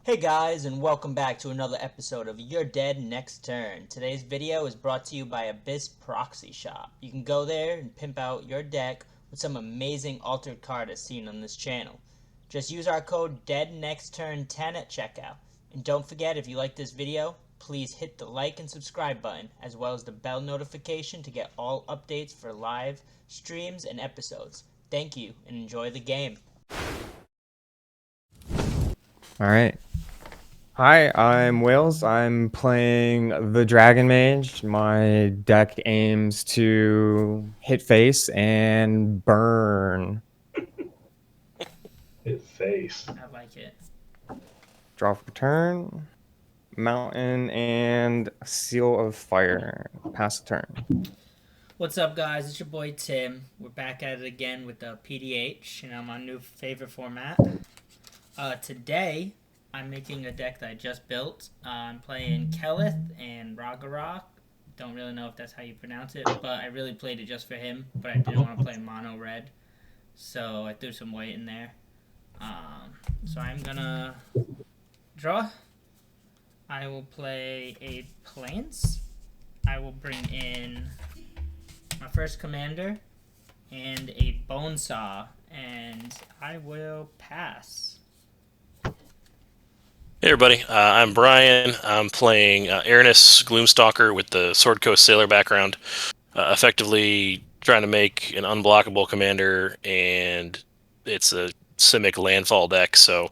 Hey guys, and welcome back to another episode of You're Dead Next Turn. Today's video is brought to you by Abyss Proxy Shop. You can go there and pimp out your deck with some amazing altered card as seen on this channel. Just use our code DEADNEXTTURN10 at checkout. And don't forget, if you like this video, please hit the like and subscribe button, as well as the bell notification to get all updates for live streams and episodes. Thank you, and enjoy the game. Alright. Hi, I'm Wales. I'm playing the Dragon Mage. My deck aims to hit face and burn. Hit face. I like it. Draw for turn. Mountain and Seal of Fire. Pass the turn. What's up, guys? It's your boy Tim. We're back at it again with the PDH, and I'm on new favorite format. Today, I'm making a deck that I just built. I'm playing Keleth and Rograhk. Don't really know if that's how you pronounce it, but I really played it just for him. But I didn't want to play mono red, so I threw some white in there. So I'm gonna draw. I will play a Plains. I will bring in my first commander and a Bonesaw, and I will pass. Hey everybody, I'm Brian. I'm playing Aranis Gloom Stalker with the Sword Coast Sailor background. Effectively trying to make an unblockable commander, and it's a Simic landfall deck, so a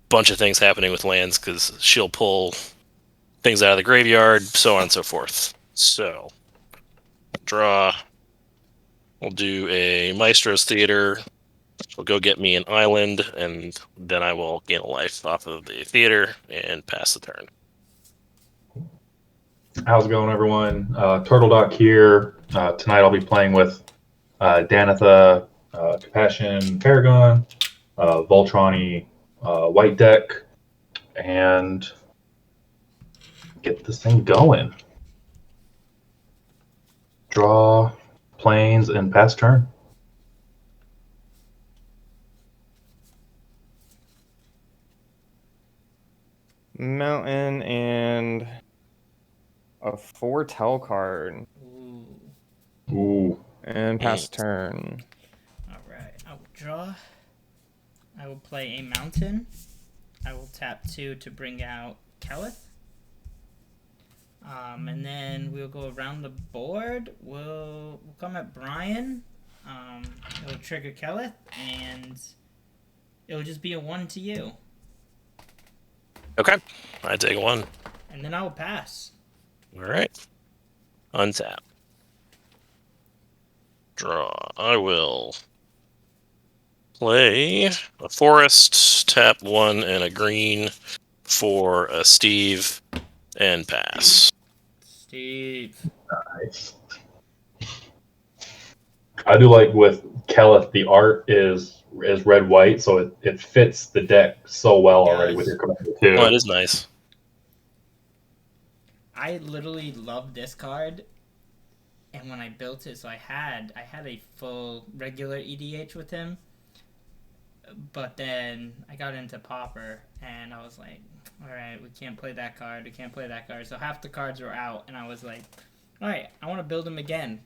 bunch of things happening with lands because she'll pull things out of the graveyard, so on and so forth. So, draw. We'll do a Maestro's Theater. We'll go get me an island, and then I will gain a life off of the theater and pass the turn. How's it going, everyone? Turtle Doc here. Tonight I'll be playing with Donitha, Compassion, Paragon, Voltron, White Deck, and get this thing going. Draw, planes, and pass turn. Mountain and a foretell card. Ooh. And pass the turn. Alright, I will draw. I will play a mountain. I will tap 2 to bring out Keleth. And then we'll go around the board. We'll come at Brian. It'll trigger Keleth, and it'll just be a 1 to you. Okay, I take 1. And then I will pass. Alright. Untap. Draw. I will play a forest, tap 1 and a green for a Steve, and pass. Steve. Nice. I do like with Keleth, the art is red white, so it fits the deck so well already with your commander too. Oh, it is nice. I literally love this card, and when I built it, so I had a full regular EDH with him, but then I got into Pauper, and I was like, alright, we can't play that card, so half the cards were out, and I was like, alright, I want to build him again,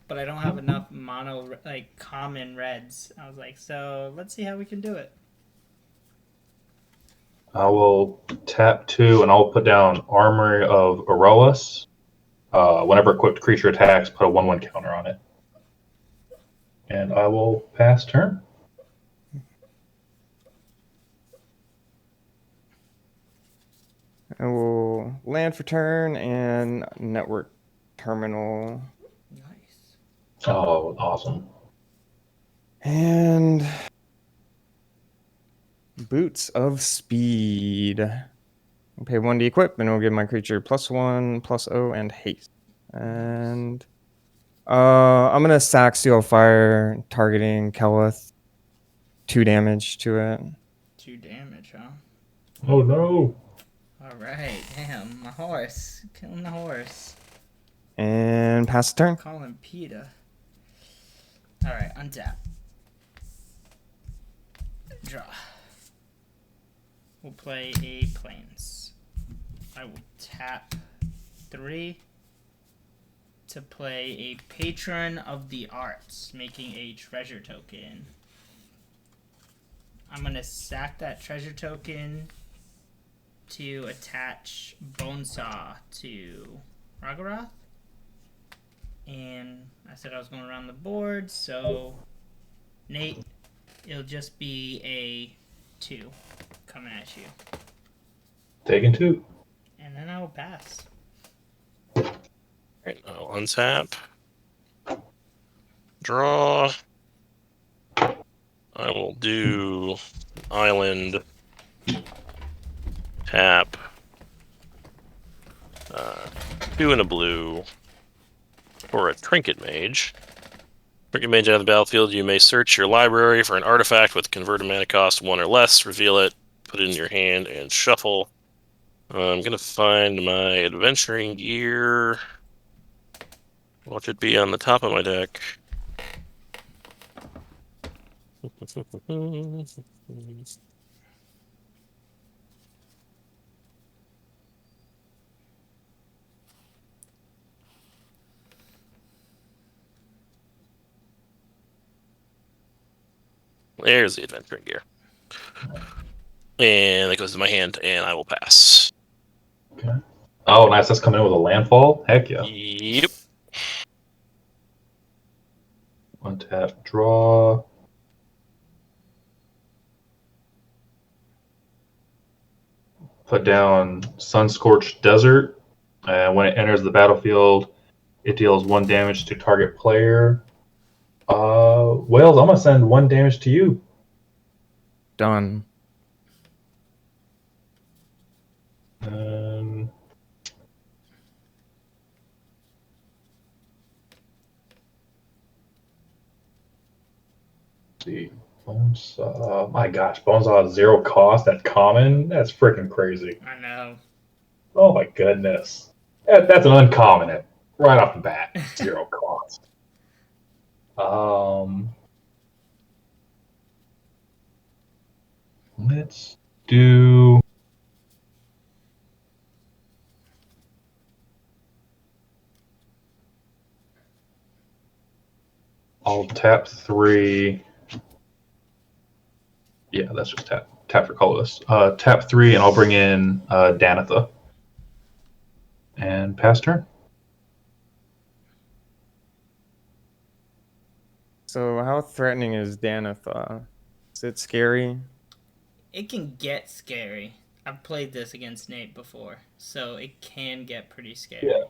but I don't have enough mono, like, common reds. I was like, so let's see how we can do it. I will tap 2 and I'll put down Armory of Eroas. Whenever equipped creature attacks, put a 1/1 counter on it. And I will pass turn. I will land for turn and network terminal. Nice. Oh, awesome. And Boots of Speed. I'll pay 1 to equip, and it'll give my creature +1, +0, and haste. And I'm gonna sack Seal of Fire, targeting Keleth. 2 damage to it. 2 damage, huh? Oh no. Alright, damn, my horse. Killing the horse. And pass the turn. Call him PETA. Alright, untap. Draw. will play a Plains. I will tap 3 to play a Patron of the Arts, making a treasure token. I'm going to sack that treasure token to attach Bonesaw to Rograhk. And I said I was going around the board, so Nate, it'll just be a 2 coming at you. Taking 2. And then I will pass. Alright, I'll untap. Draw. I will do island. Tap. 2 and a blue. For a Trinket Mage. Trinket Mage out of the battlefield, you may search your library for an artifact with converted mana cost 1 or less, reveal it, put it in your hand, and shuffle. I'm going to find my adventuring gear. Watch it be on the top of my deck. There's the adventuring gear. And that goes to my hand, and I will pass. Okay. Oh, nice. That's coming in with a landfall. Heck yeah. Yep. Untap, draw. Put down Sun-Scorched Desert. And when it enters the battlefield, it deals 1 damage to target player. Wales, I'm going to send 1 damage to you. Done. See. Bonesaw. My gosh, Bonesaw at 0 cost at common? That's freaking crazy. I know. Oh my goodness. That's an uncommon right off the bat. 0 cost. Let's do. I'll tap 3. Yeah, that's just tap. Tap for colorless. Tap 3, and I'll bring in Donitha. And pass turn. So how threatening is Donitha? Is it scary? It can get scary. I've played this against Nate before, so it can get pretty scary. Yeah.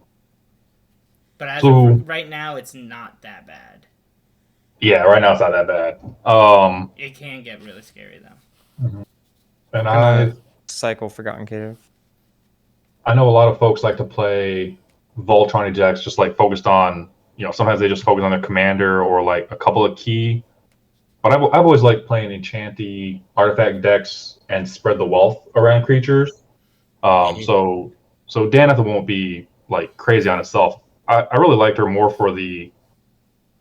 But as So- of right now, it's not that bad. Yeah, right now it's not that bad. It can get really scary though. And Gonna cycle Forgotten Cave. I know a lot of folks like to play Voltron decks just like focused on, sometimes they just focus on their commander or like a couple of key. But I've always liked playing enchanty artifact decks and spread the wealth around creatures. So Donitha won't be like crazy on itself. I really liked her more for the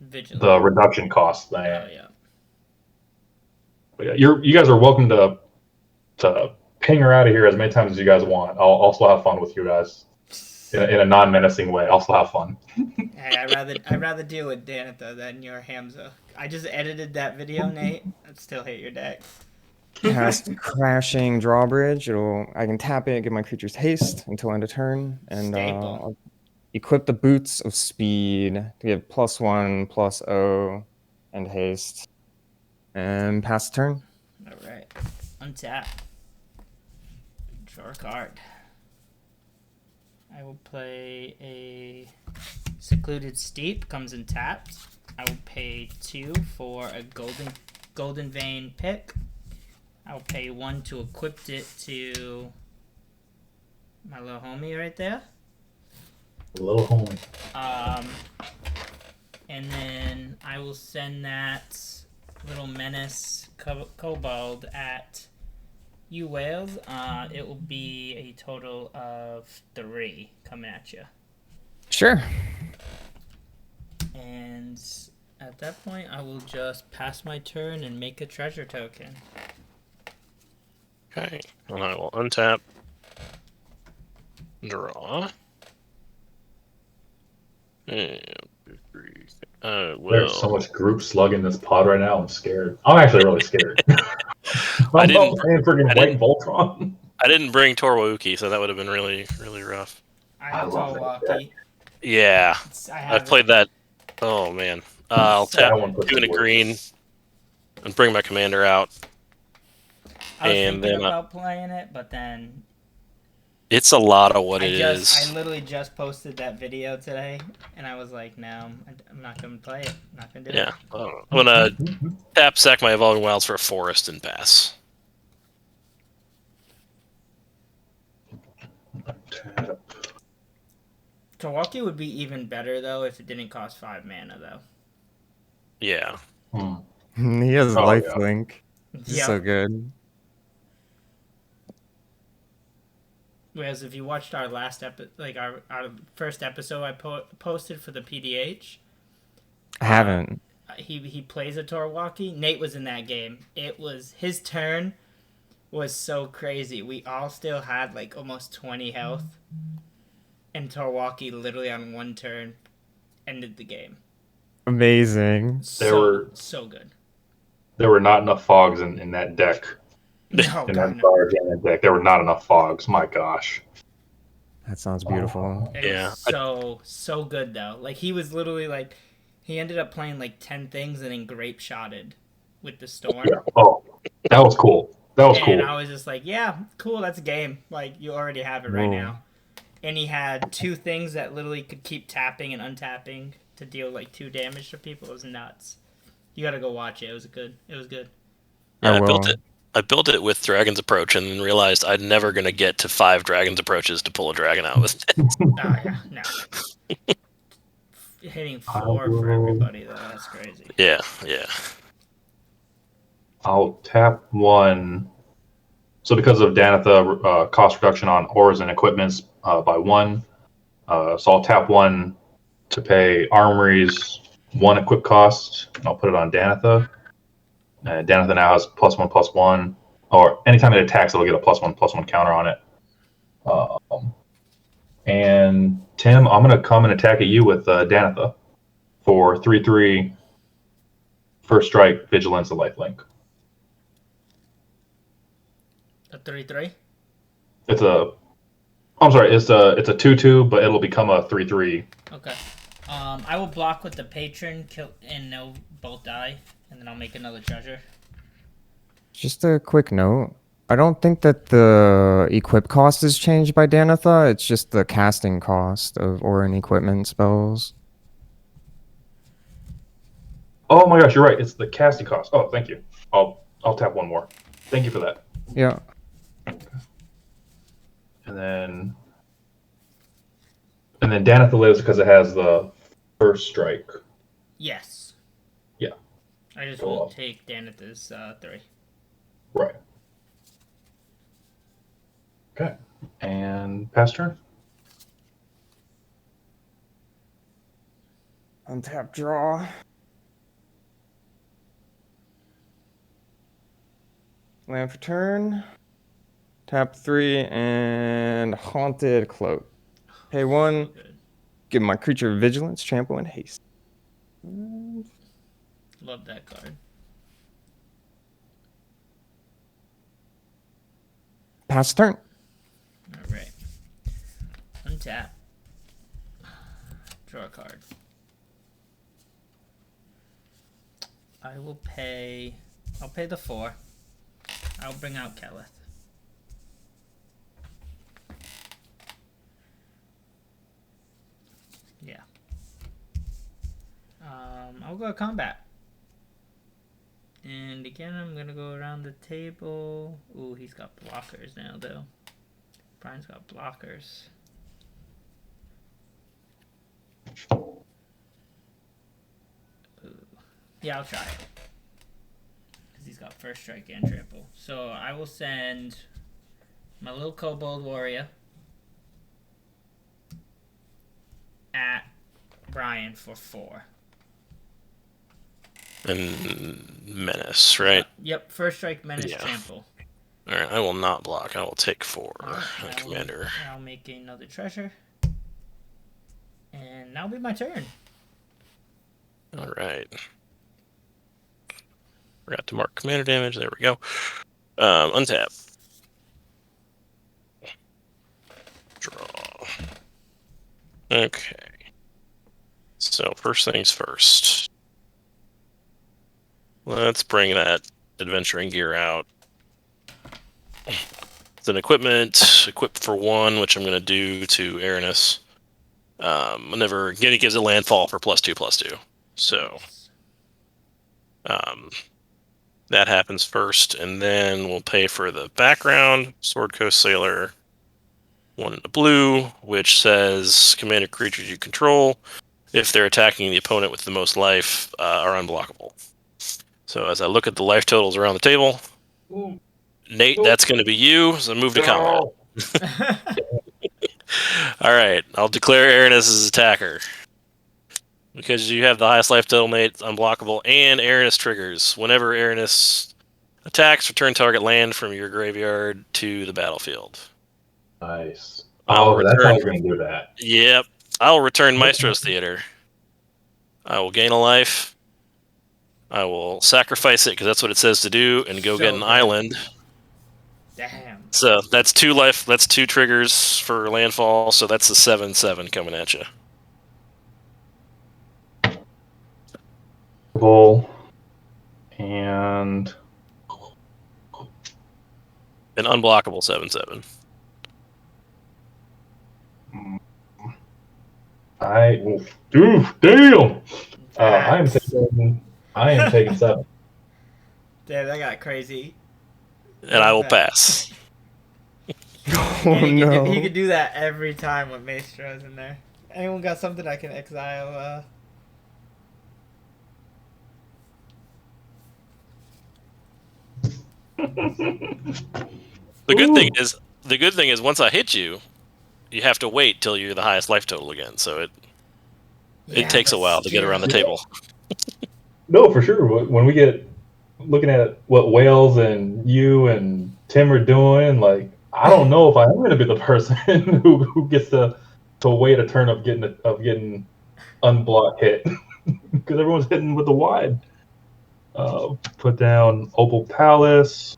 Vigilant. reduction cost than I am. Oh yeah. But yeah, you guys are welcome to ping her out of here as many times as you guys want. I'll also have fun with you guys in a non-menacing way. I'll still have fun. Hey, I'd rather deal with Donitha than your Hamza. I just edited that video, Nate. I still hate your deck. Cast Crashing Drawbridge. I can tap it, give my creatures haste until end of turn, and Staple. I'll equip the Boots of Speed to give +1, +0, and haste, and pass the turn. All right. Untap. Draw a card. I will play a Secluded Steep. Comes in tapped. I will pay 2 for a golden vein pick. I will pay 1 to equip it to my little homie right there. Little homie. And then I will send that little menace kobold at you, Wales. It will be a total of 3 coming at you. Sure. And at that point, I will just pass my turn and make a treasure token. Okay, and I will untap, draw, and There's so much group slug in this pod right now. I'm scared. I'm actually really scared. I I'm didn't. playing freaking I White didn't. Voltron. I didn't bring Torwauki, so that would have been really, really rough. I I have love that Tolwalkie. Yeah, I I've have played that. Oh man, I'll So- tap That one puts 2 and a to work. green, and bring my commander out. I was And thinking then about playing it, but then it's a lot of what I it just is. I literally just posted that video today, and I was like, no, I'm not gonna play it. I'm not gonna do Yeah, it. I'm gonna tap sack my evolving wilds for a forest and pass. Tap. Tolwalkie would be even better though if it didn't cost 5 mana though. Yeah, He has Oh, life yeah. link. He's so good. Whereas if you watched our last our first episode I posted for the PDH, I haven't. he plays a Torwalkie. Nate was in that game. It was his turn was so crazy. We all still had like almost 20 health, and Torwalkie literally on one turn ended the game. Amazing. So good. There were not enough fogs in that deck. No, In God, that no. Dark Jana deck, there were not enough fogs. My gosh. That sounds beautiful. It Yeah, was so good though. Like he was literally like he ended up playing like 10 things and then grape shotted with the storm. Yeah. Oh, that was cool. That was And cool. I was just like, yeah, cool, that's a game. Like you already have it right Whoa. now. And he had 2 things that literally could keep tapping and untapping to deal like 2 damage to people. It was nuts. You gotta go watch it. It was good. yeah. I will. I built it with Dragon's Approach, and then realized I'm never gonna get to 5 Dragon's Approaches to pull a dragon out with it. Oh yeah, no. Hitting 4 for everybody though, that's crazy. Yeah. I'll tap 1. So because of Donitha, cost reduction on ores and equipments by 1. So I'll tap 1 to pay Armory's 1 equip cost. I'll put it on Donitha. Donitha now has +1/+1. Or anytime it attacks, it'll get a +1/+1 counter on it. And Tim, I'm going to come and attack at you with Donitha for 3/3 first strike, vigilance, and lifelink. A 3/3? It's a 2/2, but it'll become a 3/3. Okay. I will block with the patron, kill, and they'll both die, and then I'll make another treasure. Just a quick note. I don't think that the equip cost is changed by Donitha. It's just the casting cost of or an equipment spells. Oh my gosh, you're right. It's the casting cost. Oh, thank you. I'll tap 1 more. Thank you for that. Yeah. And then Donitha lives because it has the first strike. Yes. Yeah. I just Go will up. take Danitha's 3. Right. Okay. And pass turn. Untap draw. Land for turn. Tap 3 and Haunted Cloak. Pay 1. Good. Give my creature vigilance, trample, and haste. Love that card. Pass turn. Alright. Untap. Draw a card. I'll pay the 4. I'll bring out Keleth. Yeah. I'll go to combat. And again, I'm gonna go around the table. Ooh, he's got blockers now, though. Brian's got blockers. Ooh. Yeah, I'll try it. Because he's got first strike and trample. So I will send my little kobold warrior at Brian for 4. And Menace, right? Yep, first strike, menace, Yeah. trample. All right, I will not block. I will take 4. Alright, Commander. I'll make another treasure. And that'll be my turn. All right. Forgot to mark commander damage. There we go. Untap. Draw. Okay. So first things first. Let's bring that adventuring gear out. It's an equipment, equip for 1, which I'm going to do to Aranis. Whenever again, it gives it landfall for +2/+2. So that happens first, and then we'll pay for the background. Sword Coast Sailor, 1 in the blue, which says commander creatures you control, if they're attacking the opponent with the most life, are unblockable. So as I look at the life totals around the table, Nate, that's going to be you, so move to combat. All right, I'll declare Aranis as attacker. Because you have the highest life total, Nate, it's unblockable, and Aranis triggers. Whenever Aranis attacks, return target land from your graveyard to the battlefield. Nice. I'll Oh, that's how return. you're going to do that. Yep. I'll return Maestro's Theater. I will gain a life. I will sacrifice it because that's what it says to do, and go get an island. Damn. So that's 2 life. That's 2 triggers for landfall. So that's a 7/7 coming at you. And An unblockable 7/7. damn. I am taking 7. Damn, that got crazy. And I will pass. Oh And no. he could do that every time with Maestro's in there. Anyone got something I can exile? The good thing is once I hit you, you have to wait till you're the highest life total again. So it takes a while to get around the table. No, for sure. When we get looking at what Wales and you and Tim are doing, like, I don't know if I'm going to be the person who gets to wait a turn of getting unblock hit because everyone's hitting with the wide. Put down Opal Palace.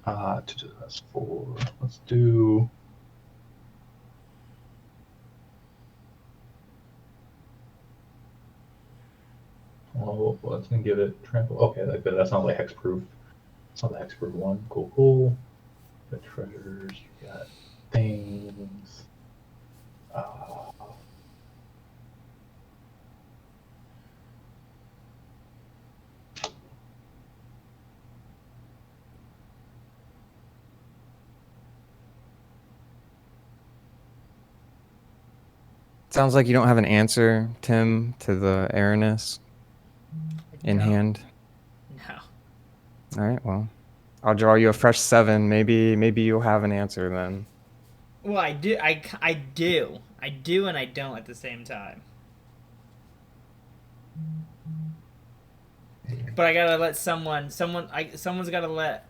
That's 4. Let's do. Oh, well, that's gonna give it trample. Okay, that's not like hexproof. It's not the hexproof one. Cool. The treasures. You got things. Sounds like you don't have an answer, Tim, to the Aranis in hand. No. All right, well, I'll draw you a fresh 7. Maybe you'll have an answer then. Well, I do, and I don't at the same time. But I gotta let someone's gotta let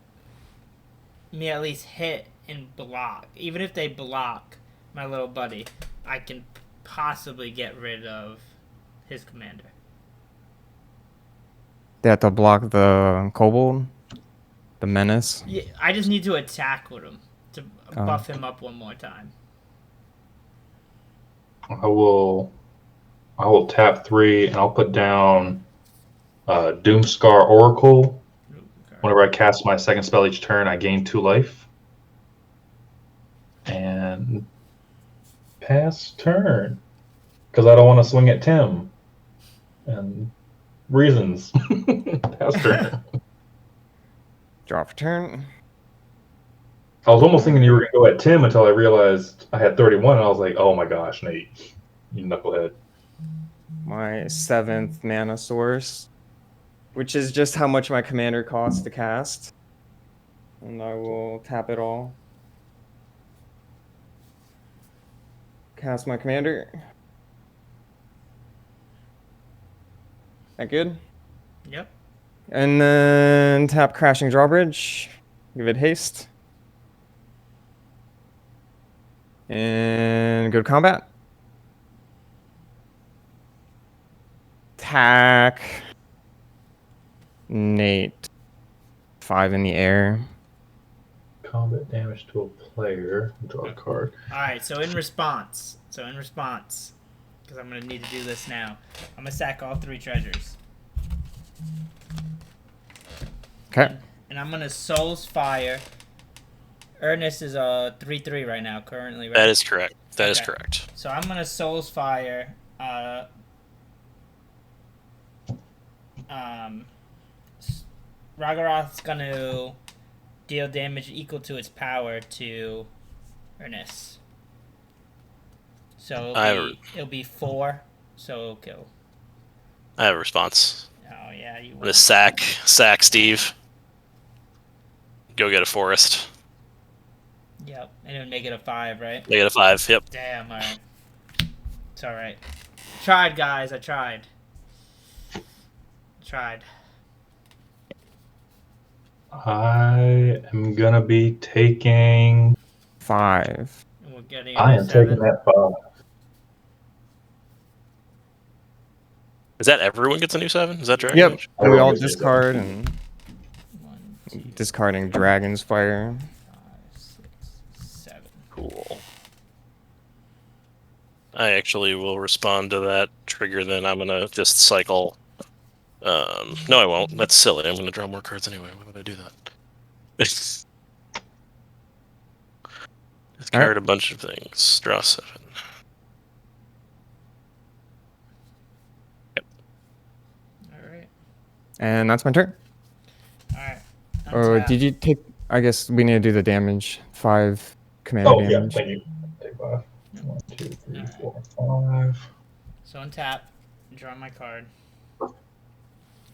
me at least hit and block. Even if they block my little buddy, I can possibly get rid of his commander. They have to block the kobold, the menace. Yeah, I just need to attack with him to buff him up one more time. I will tap 3 and I'll put down Doomscar Oracle. Whenever I cast my second spell each turn, I gain 2 life. And pass turn. Because I don't want to swing at Tim. And reasons. Pass turn. Draw for turn. I was almost thinking you were going to go at Tim until I realized I had 31, and I was like, oh my gosh, Nate. You knucklehead. My 7th mana source, which is just how much my commander costs to cast. And I will tap it all. Cast my commander. That good? Yep. And then tap Crashing Drawbridge. Give it haste. And go to combat. Attack. Nate. 5 in the air. Combat damage to a player. Draw a card. All right. So in response, because I'm gonna need to do this now, I'm gonna sack all 3 treasures. Okay. And I'm gonna Soul's Fire. Ernest is a 3/3 right now, currently. Right? That is correct. That is Okay. correct. So I'm gonna Soul's Fire. Rograhk's gonna deal damage equal to its power to Ernest. So it'll be 4. So it'll kill. I have a response. Oh yeah, you. I'm gonna sack Steve. Go get a forest. Yep, and it would make it a 5, right? They get a 5. Yep. Damn. All right. It's all right. Tried, guys. I tried. I am gonna be taking. 5. And we're getting. I am 7. taking that 5. Is that everyone gets a new 7? Is that Dragon Yep. Age? We all Everyone gets discard and 1, 2, discarding Dragon's Fire. 5, 6, 7. Cool. I actually will respond to that trigger. Then I'm gonna just cycle. No, I won't. That's silly. I'm gonna draw more cards anyway. Why would I do that? Discard a bunch of things. Draw 7. Yep. All right. And that's my turn. All right. Oh, Untap. did you take... I guess we need to do the damage. 5 commander Oh, yeah, damage. thank you. Take 5. 1, 2, 3, Alright. 4, 5. So untap. Draw my card.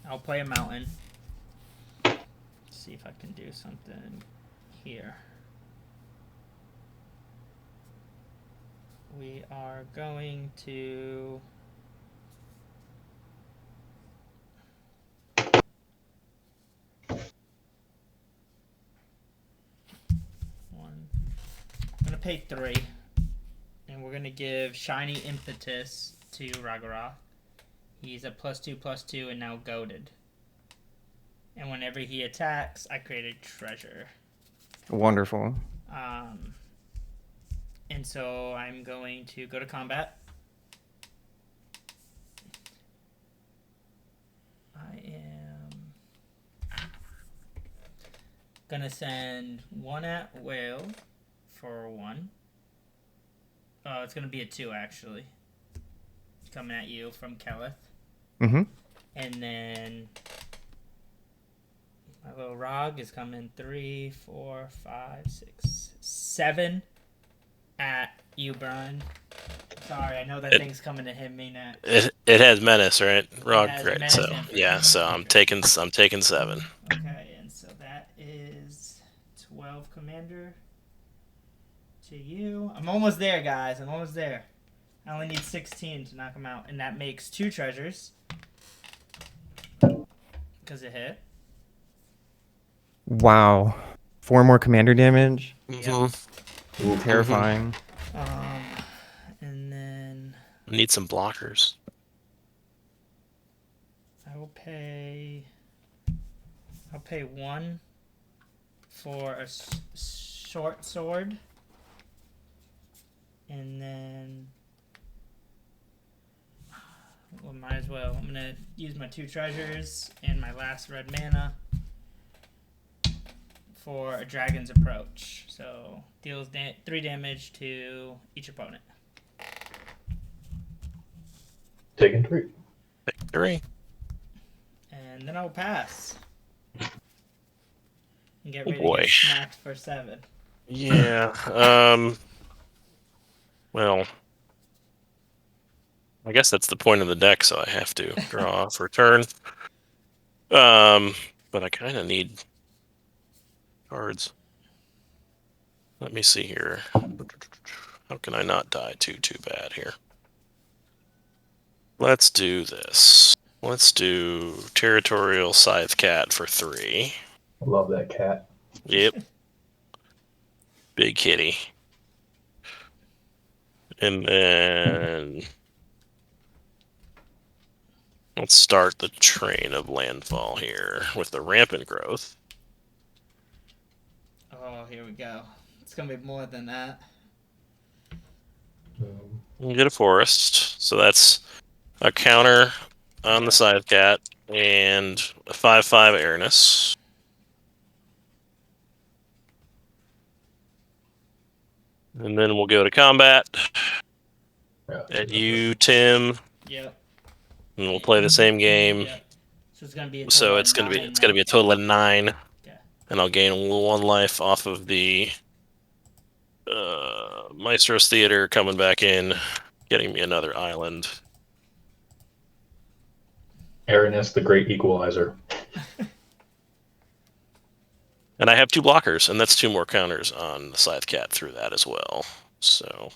I'll play a mountain. See if I can do something here. We are going to. I'm gonna pay 3, and we're gonna give Shiny Impetus to Rograhk. He's a +2/+2 and now goaded. And whenever he attacks, I create a treasure. Wonderful. And so I'm going to go to combat. I am gonna send 1 at will for 1. It's gonna be a 2 actually. Coming at you from Keleth. Mm-hmm. And then my little Rog is coming 3, 4, 5, 6, 7 at you, Brian. Sorry, I know that thing's coming to hit me next. It has menace, right? Rock, has right? menace So and yeah, so I'm taking 7. Okay, and so that is 12 commander to you. I'm almost there, guys. I'm almost there. I only need 16 to knock him out, and that makes 2 treasures. Because it hit. Wow. 4 more commander damage. Mm-hmm. Terrifying. And then Need some blockers. I will pay. I'll pay 1 for a short sword, and then well, might as well. I'm gonna use my 2 treasures and my last red mana for a dragon's approach. So deals 3 damage to each opponent. Taking 3. Take 3. And then I'll pass. And get Oh, ready boy. to get smacked for 7. Yeah. Well, I guess that's the point of the deck, so I have to draw for turn. But I kind of need cards. Let me see here. How can I not die too bad here? Let's do this. Let's do Territorial Scythe Cat for 3. I love that cat. Yep. Big kitty. And then let's start the train of landfall here with the rampant growth. Oh, here we go. It's gonna be more than that. We'll get a forest. So that's a counter on the side cat and a 5/5 airness. And then we'll go to combat. At you, Tim. Yep. And we'll play the same game. Yep. So it's gonna be a So total it's of gonna be 9 it's gonna be a total of 9. Okay. And I'll gain 1 life off of the Maestro's Theater coming back in, getting me another island. Aranus, the Great Equalizer. And I have 2 blockers, and that's 2 more counters on the Scythe Cat through that as well. So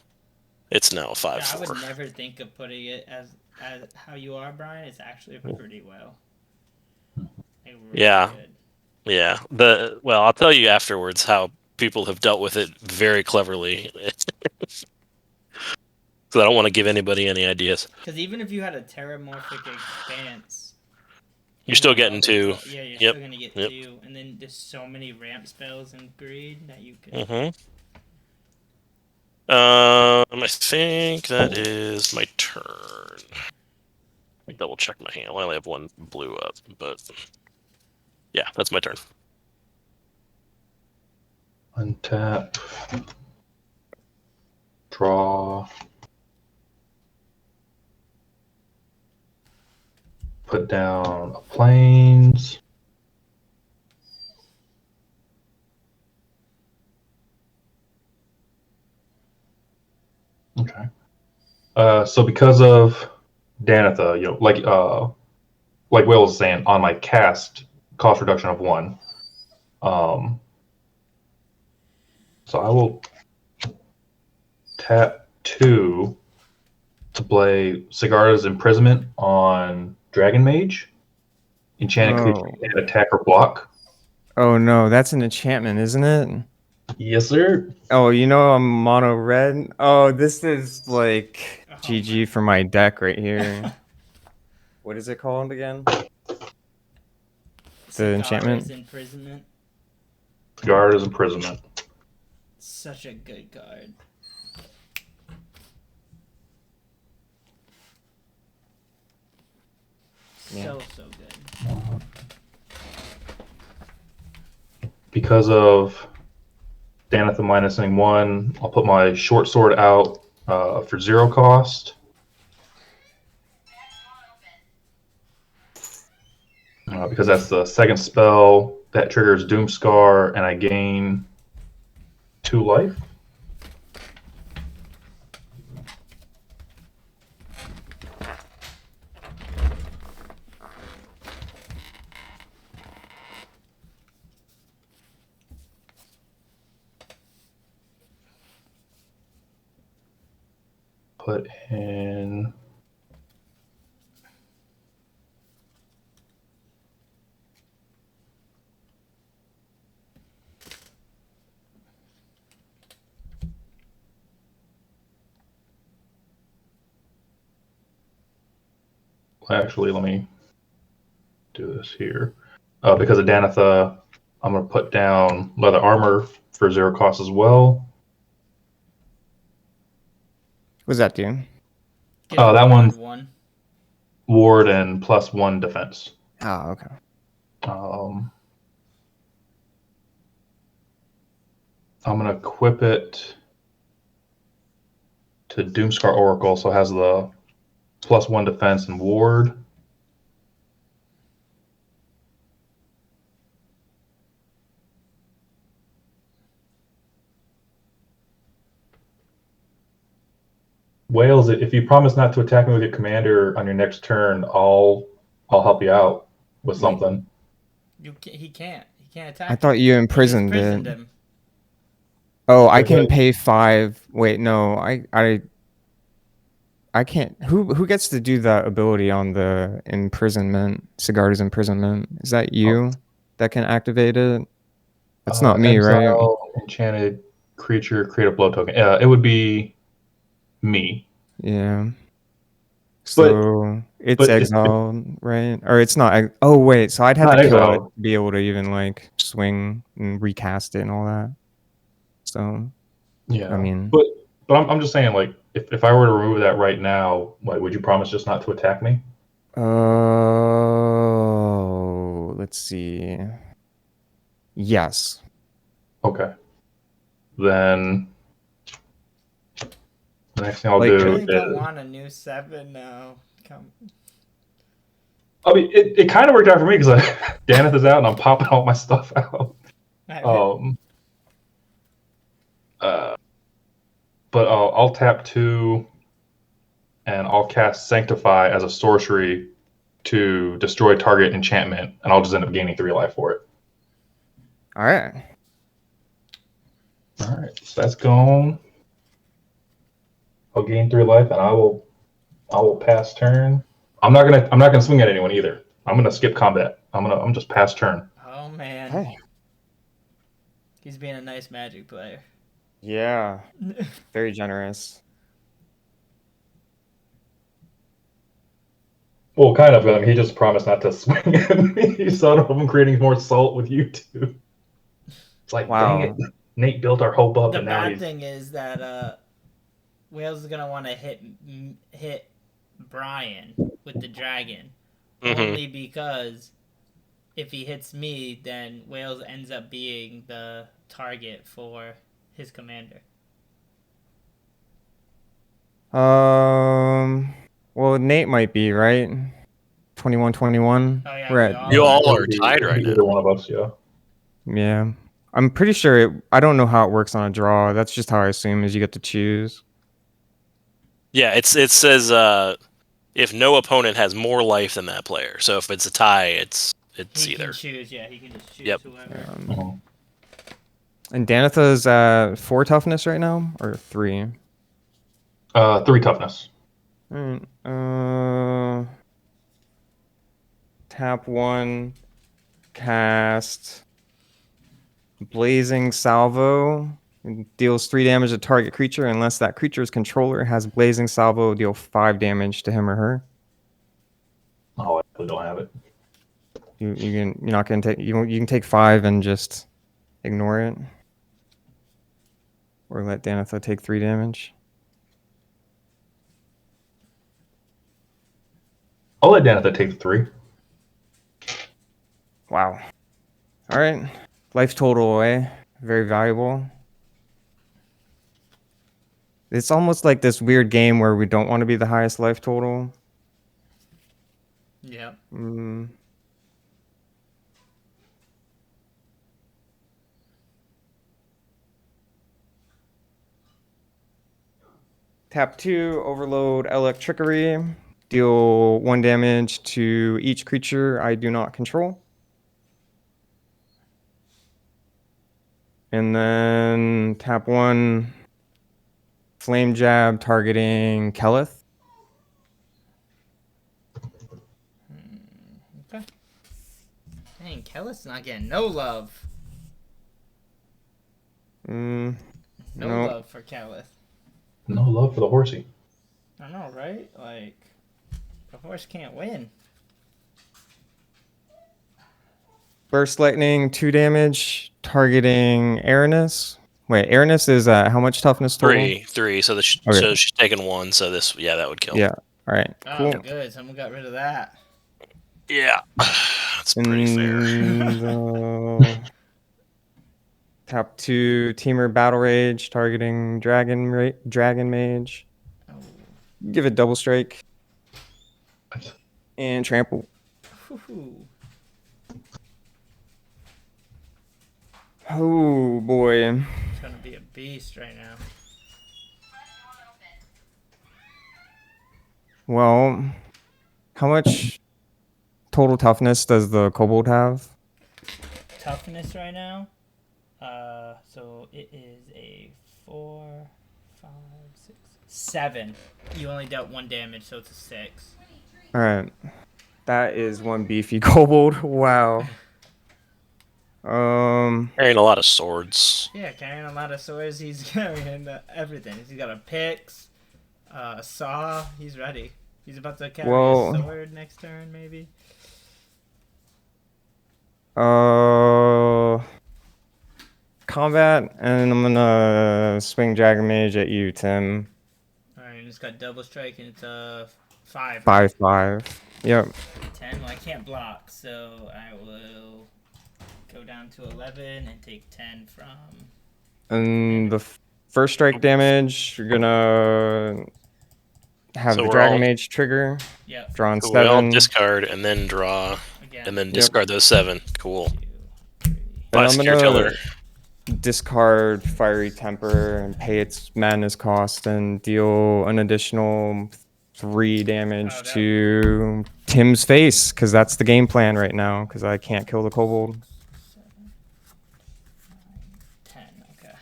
it's now a 5/4. Yeah, I would never think of putting it as how you are, Brian. It's actually pretty well. Like, really Yeah. Good. Yeah. Well, I'll tell you afterwards how people have dealt with it very cleverly. So I don't want to give anybody any ideas. Because even if you had a Terramorphic Expanse, You're still getting 2. Yeah, you're Yep. still gonna get Yep. 2, and then there's so many ramp spells and greed that you could. I think that is my turn. Let me double check my hand. I only have 1 blue up, but yeah, that's my turn. Untap. Draw. Put down a plains. Okay. So because of Donitha, like Will was saying, on my cast cost reduction of 1. So I will tap 2 to play Sigarda's Imprisonment on Dragon Mage. Enchanted creature can attack or block. Oh no, that's an enchantment, isn't it? Yes, sir. Oh, you know I'm mono red. Oh, this is like GG for my deck right here. What is it called again? The enchantment? Imprisonment. Sigarda's Imprisonment. Such a good card. Yeah. So good. Because of Donitha minusing 1, I'll put my short sword out for 0 cost. Because that's the second spell that triggers Doomscar, and I gain 2 life. Put in actually, let me do this here. Because of Donitha, I'm going to put down leather armor for 0 cost as well. What's that do? That one's ward and +1 defense. Oh, okay. I'm going to equip it to Doomscar Oracle, so it has the +1 defense and ward. Wales, if you promise not to attack me with your commander on your next turn, I'll help you out with something. He can't attack. I thought you imprisoned it. Him. Oh, I can pay 5. Wait, no, I can't. Who gets to do that ability on the imprisonment? Sigarda's Imprisonment. Is that you that can activate it? That's not me, right? Exile, enchanted creature, create a blow token. It would be me. Yeah. So it's but it's exiled, right? Or it's not. Oh wait, so I'd have not to kill it exiled. to be able to even like swing and recast it and all that. So Yeah. I mean, But I'm just saying, like, if I were to remove that right now, like, would you promise just not to attack me? oh, let's see. Yes. Okay. Then the next thing I'll Like, I do really don't is, want a new 7 now. Come. I mean, it kind of worked out for me because Donitha's out and I'm popping all my stuff out. Um, but I'll tap 2 and I'll cast Sanctify as a sorcery to destroy target enchantment, and I'll just end up gaining 3 life for it. all right. All right, so that's gone. I'll gain 3 life, and I will pass turn. I'm not gonna swing at anyone either. I'm gonna skip combat. I'm just pass turn. Oh man. Hey. He's being a nice Magic player. Yeah. Very generous. Well, kind of. He just promised not to swing at me, so I'm creating more salt with you two. It's like, dang it, Wow. Nate built our hope up, The and now bad he's. thing is that Wales is gonna want to hit Brian with the dragon, only because if he hits me, then Wales ends up being the target for his commander. Well, Nate might be, right? 21-21. Oh yeah, We're we at all You are. all It are could be tied right either now. one of us, yeah. Yeah. I'm pretty sure I don't know how it works on a draw. That's just how I assume is you get to choose. Yeah, it says if no opponent has more life than that player. So if it's a tie, it's He either. can choose. Yeah, he can just choose Yep. whoever. And Danitha's at 4 toughness right now, or 3? 3 toughness. Alright. Tap 1, cast Blazing Salvo. It deals 3 damage to target creature unless that creature's controller has Blazing Salvo, deal 5 damage to him or her. Oh, I really don't have it. You're not gonna take you can take 5 and just ignore it, or let Danitha take 3 damage. I'll let Donitha take 3. Wow. All right, life total away, very valuable. It's almost like this weird game where we don't want to be the highest life total. Yep. Tap 2, overload Electrickery. Deal 1 damage to each creature I do not control. And then tap 1, Flame Jab targeting Keleth. Okay. Dang, Keleth's not getting no love. No No. love for Keleth. No love for the horsey. I know, right? Like, the horse can't win. Burst Lightning, 2 damage, targeting Aranis. Wait, Aranis is how much toughness total? 3. So Okay. so she's taking 1. So that would kill. Yeah. All right. Oh, Cool. good. Someone got rid of that. Yeah. That's pretty fair. Tap 2, Teamer Battle Rage, targeting Dragon Mage. Oh. Give it double strike. And trample. Whew. Oh boy. It's gonna be a beast right now. Well, how much total toughness does the kobold have? Toughness right now. So it is a 4, 5, 6, 7. You only dealt 1 damage, so it's a 6. All right. That is one beefy kobold. Wow. Carrying a lot of swords. Yeah, carrying a lot of swords. He's carrying everything. He's got a picks, a saw. He's ready. He's about to carry Well- a sword next turn, maybe. Combat, and I'm gonna swing Dragon Mage at you, Tim. Alright, and it's got double strike, and it's a 5. Right? 5/5. Yep. 10. Well, I can't block, so I will go down to 11 and take 10 from. And the first strike damage, you're gonna have So the we're Dragon all- Mage trigger. Yep. Drawn So we all 7. discard and then draw, Again. and then Yep. discard those 7. Cool. 2, 3. And I'm Blast gonna your killer. discard Fiery Temper and pay its madness cost and deal an additional 3 damage Oh, that- to Tim's face, because that's the game plan right now, because I can't kill the kobold. 7, 9, 10. Okay.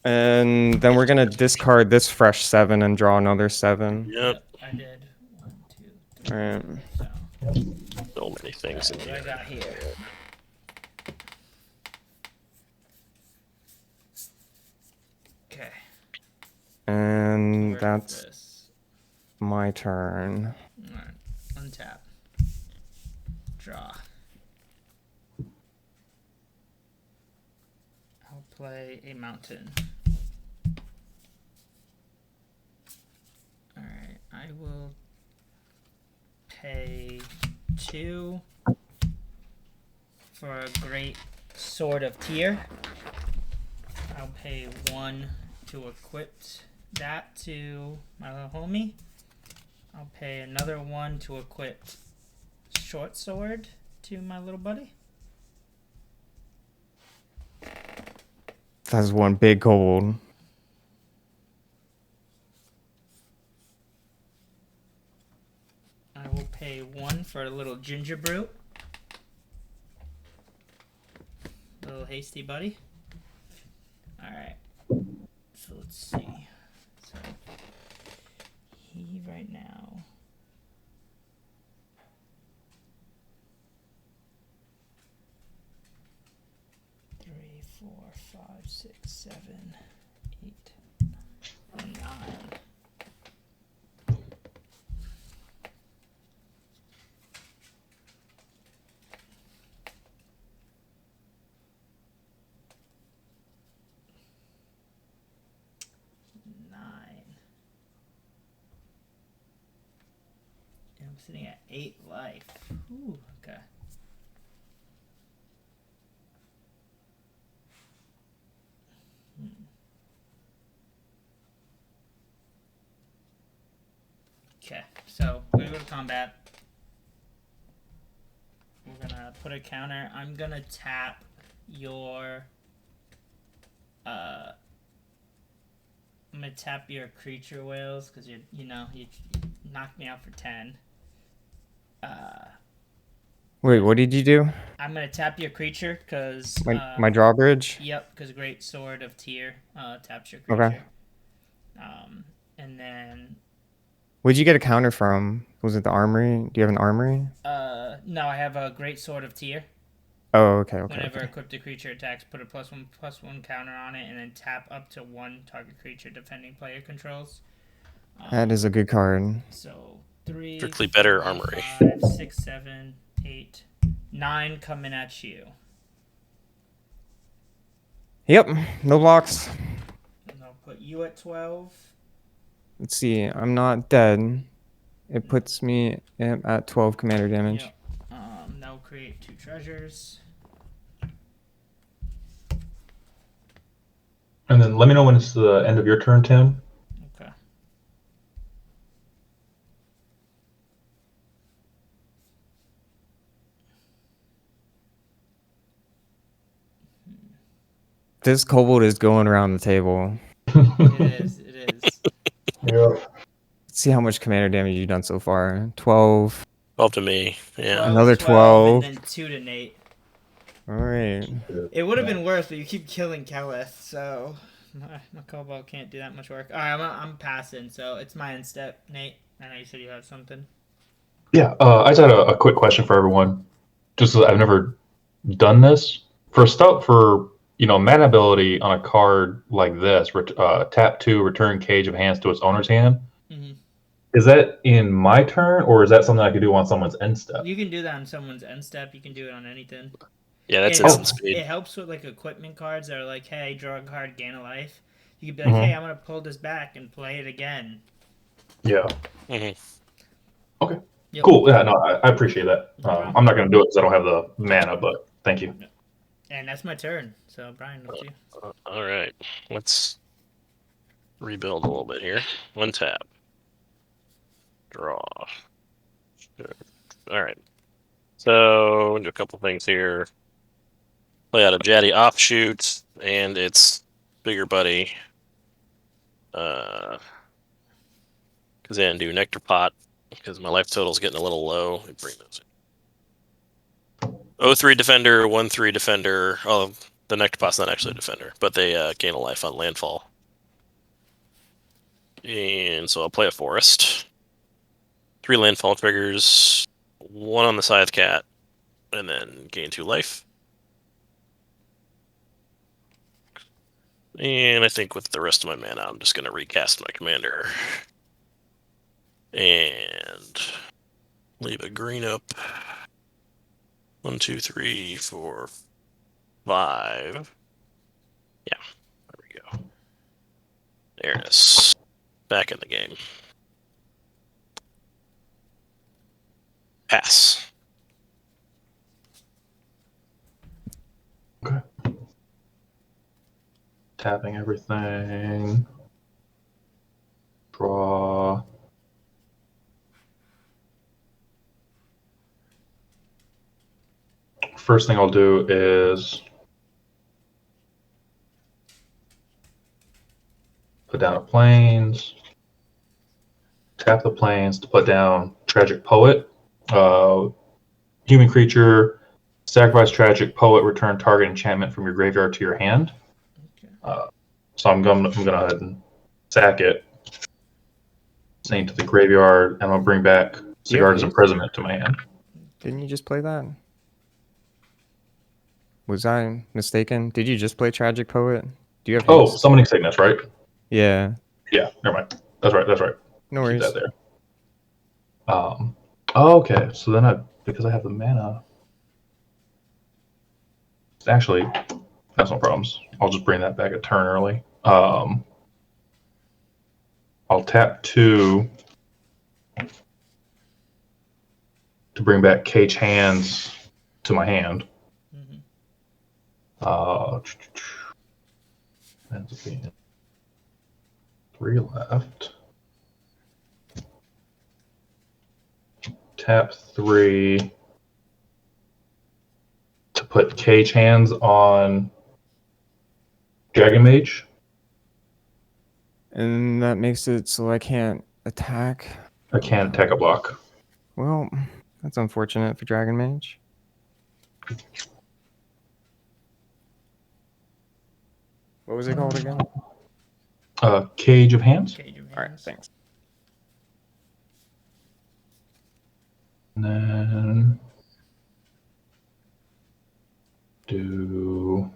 And then we're gonna discard this fresh 7 and draw another 7. Yep. I did. 1, 2, 3. Alright. So, So many things in what do I here. got here? Okay. And Work with that's this. my turn. Alright. Untap. Draw. I'll play a mountain. Alright, I will pay 2 for a great sword of Tyr. I'll pay 1 to equip that to my little homie. I'll pay another 1 to equip short sword to my little buddy. That's one big kobold. I will pay 1 for a little ginger brew. Little hasty buddy. Alright. So let's see. So he right now. Three, 4, 5, 6, 7, 8, 9. And I'm sitting at 8 life. Ooh, okay. Okay, so we're gonna go to combat. We're gonna put a counter. I'm gonna tap your I'm gonna tap your creature whales because you knocked me out for 10. Wait, what did you do? I'm gonna tap your creature because My drawbridge? Yep, because Great Sword of Tyr taps your Okay. creature. And then Where'd you get a counter from? Was it the armory? Do you have an armory? no, I have a Great Sword of Tyr. Oh, okay. Whenever equipped a creature attacks, put a +1/+1 counter on it, and then tap up to 1 target creature defending player controls. That is a good card. So 3, Strictly better 4, armory. 5, 6, 7, 8, 9 coming at you. Yep, no blocks. And I'll put you at 12. Let's see, I'm not dead. It puts me at 12 commander damage. Yep. Now create 2 treasures. And then let me know when it's the end of your turn, Tim. Okay. This kobold is going around the table. It is. It is. Yeah. Let's see how much commander damage you've done so far. 12. 12 to me. Yeah. Another 12. And then 2 to Nate. Alright. It would have been worse, but you keep killing Keleth, so my kobold can't do that much work. Alright, I'm passing, so it's my end step. Nate, I know you said you had something. Yeah. I just had a quick question for everyone. just I've never done this for stuff for mana ability on a card like this. Tap 2, return Cage of Hands to its owner's hand. Mm-hmm. Is that in my turn, or is that something I could do on someone's end step? You can do that on someone's end step. You can do it on anything. Yeah, that's It, instant speed. it helps with like equipment cards that are like, hey, draw a card, gain a life. You could be like, hey, I'm gonna pull this back and play it again. Yeah. Mm-hmm. Okay. Yep. Cool. Yeah. No, I appreciate that. No I'm not gonna do it because I don't have the mana, but thank you. And that's my turn. So Brian, up to you. All right, let's rebuild a little bit here. One tap. Draw. All right. So do a couple things here. Play out a Jaddy offshoot and its bigger buddy. Because then do Nectar Pot because my life total is getting a little low. Let me bring those in. 0-3 defender, 1-3 defender. Oh, the Nectar Pot's not actually a defender, but they gain a life on landfall. And so I'll play a forest. 3 landfall triggers, 1 on the Scythe Cat, and then gain 2 life. And I think with the rest of my mana, I'm just going to recast my commander. And leave a green up. 1, 2, 3, 4, 5. Yeah, there we go. There it is. Back in the game. Pass. Okay. Tapping everything. Draw. First thing I'll do is put down a plains. Tap the plains to put down Tragic Poet. Human creature, sacrifice Tragic Poet, return target enchantment from your graveyard to your hand. Okay. So I'm gonna go ahead and sack it. Send it to the graveyard, and I'm gonna bring back Cigar's haste? Imprisonment to my hand. Didn't you just play that? Was I mistaken? Did you just play Tragic Poet? Do you have Oh, haste? Summoning Sickness, right? Yeah. Yeah, never mind. That's right. No Keep worries. that there. Oh, okay. So then because I have the mana. Actually, that's no problems. I'll just bring that back a turn early. I'll tap 2 to bring back Cage Hands to my hand. Mm-hmm. Ends up being 3 left. Tap 3 to put Cage Hands on Dragon Mage. And that makes it so I can't attack. I can't attack a block. Well, that's unfortunate for Dragon Mage. What was it called again? Cage of Hands. Cage of Hands. All right, thanks. And then do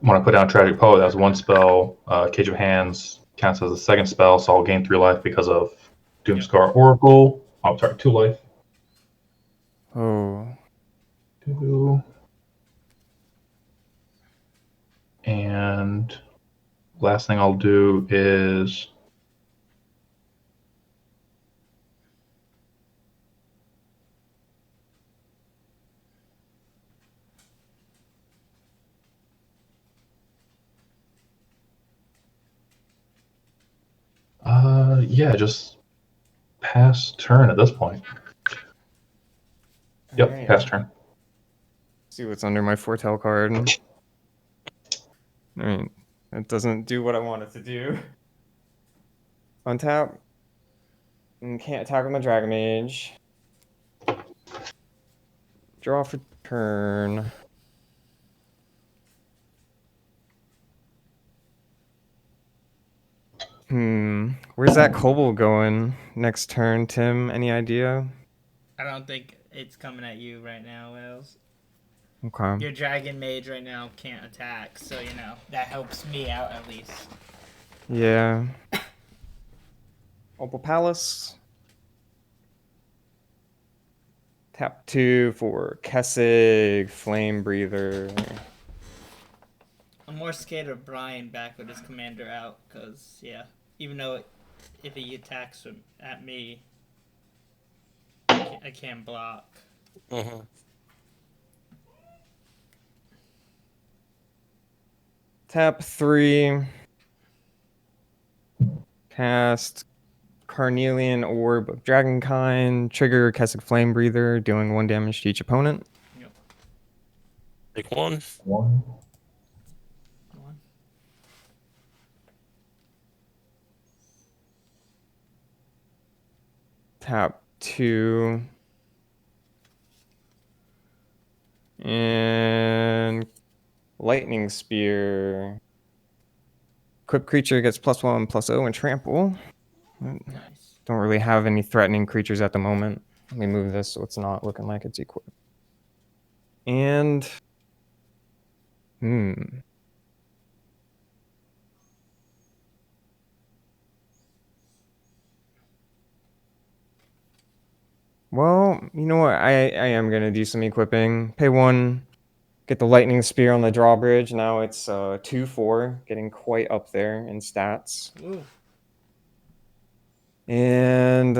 when I put down Tragic Poet, that's 1 spell. Cage of Hands counts as a 2nd spell, so I'll gain 3 life because of Doomscar Oracle. Oh, sorry, 2 life. Oh. 2. And last thing I'll do is yeah, just pass turn at this point. Yep, Alright. pass turn. See what's under my foretell card. Alright. It doesn't do what I want it to do. Untap. And can't attack with my Dragon Mage. Draw for turn. Where's that kobold going next turn, Tim? Any idea? I don't think it's coming at you right now, Wales. Okay. Your dragon mage right now can't attack, so that helps me out at least. Yeah. Opal Palace. Tap 2 for Kessig, Flame Breather. I'm more scared of Brian back with his commander out, because, even though if he attacks at me, I can't block. Mm-hmm. Tap 3. Cast Carnelian Orb of Dragonkind. Trigger Kessig Flame Breather, dealing 1 damage to each opponent. Yep. Take one. One. One. Tap 2. And Lightning Spear. Equipped creature gets +1/+0 and trample. Nice. Don't really have any threatening creatures at the moment. Let me move this so it's not looking like it's equipped. And well, you know what? I am gonna do some equipping. Pay 1, get the lightning spear on the drawbridge. Now it's 2/4, getting quite up there in stats. Ooh. And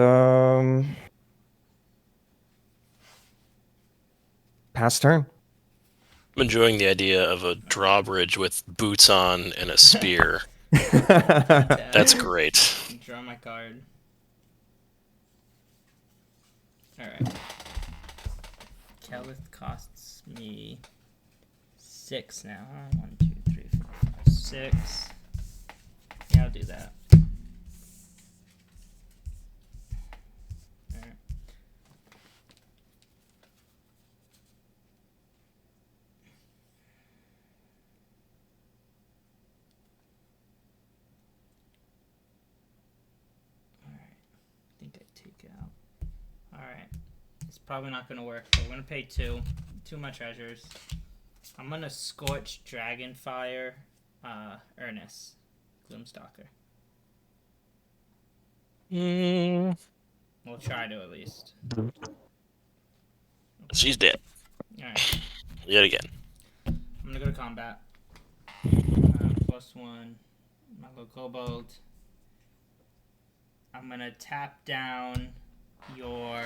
pass turn. I'm enjoying the idea of a drawbridge with boots on and a spear. That's great. Draw my card. Alright. Keleth costs me 6 now, huh? 1, 2, 3, 4, 5, 6. Yeah, I'll do that. Alright. I think I take out. Alright. It's probably not going to work, but we're going to pay 2. 2 my treasures. I'm going to Scorch Dragonfire Ernest. Gloom Stalker. Mm. We'll try to at least. She's dead. Alright. Yet again. I'm going to go to combat. +1. My little kobold. I'm going to tap down your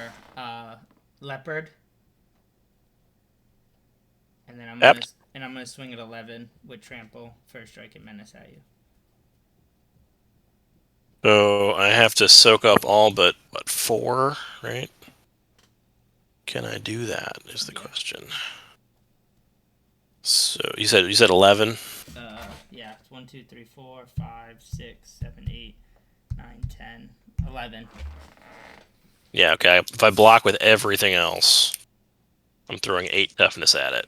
leopard. And then I'm gonna swing at 11 with trample, first strike and menace at you. So I have to soak up all but 4, right? Can I do that? Is the question. So you said 11. Yeah, it's 1, 2, 3, 4, 5, 6, 7, 8, 9, 10, 11. Yeah, okay. If I block with everything else, I'm throwing 8 toughness at it.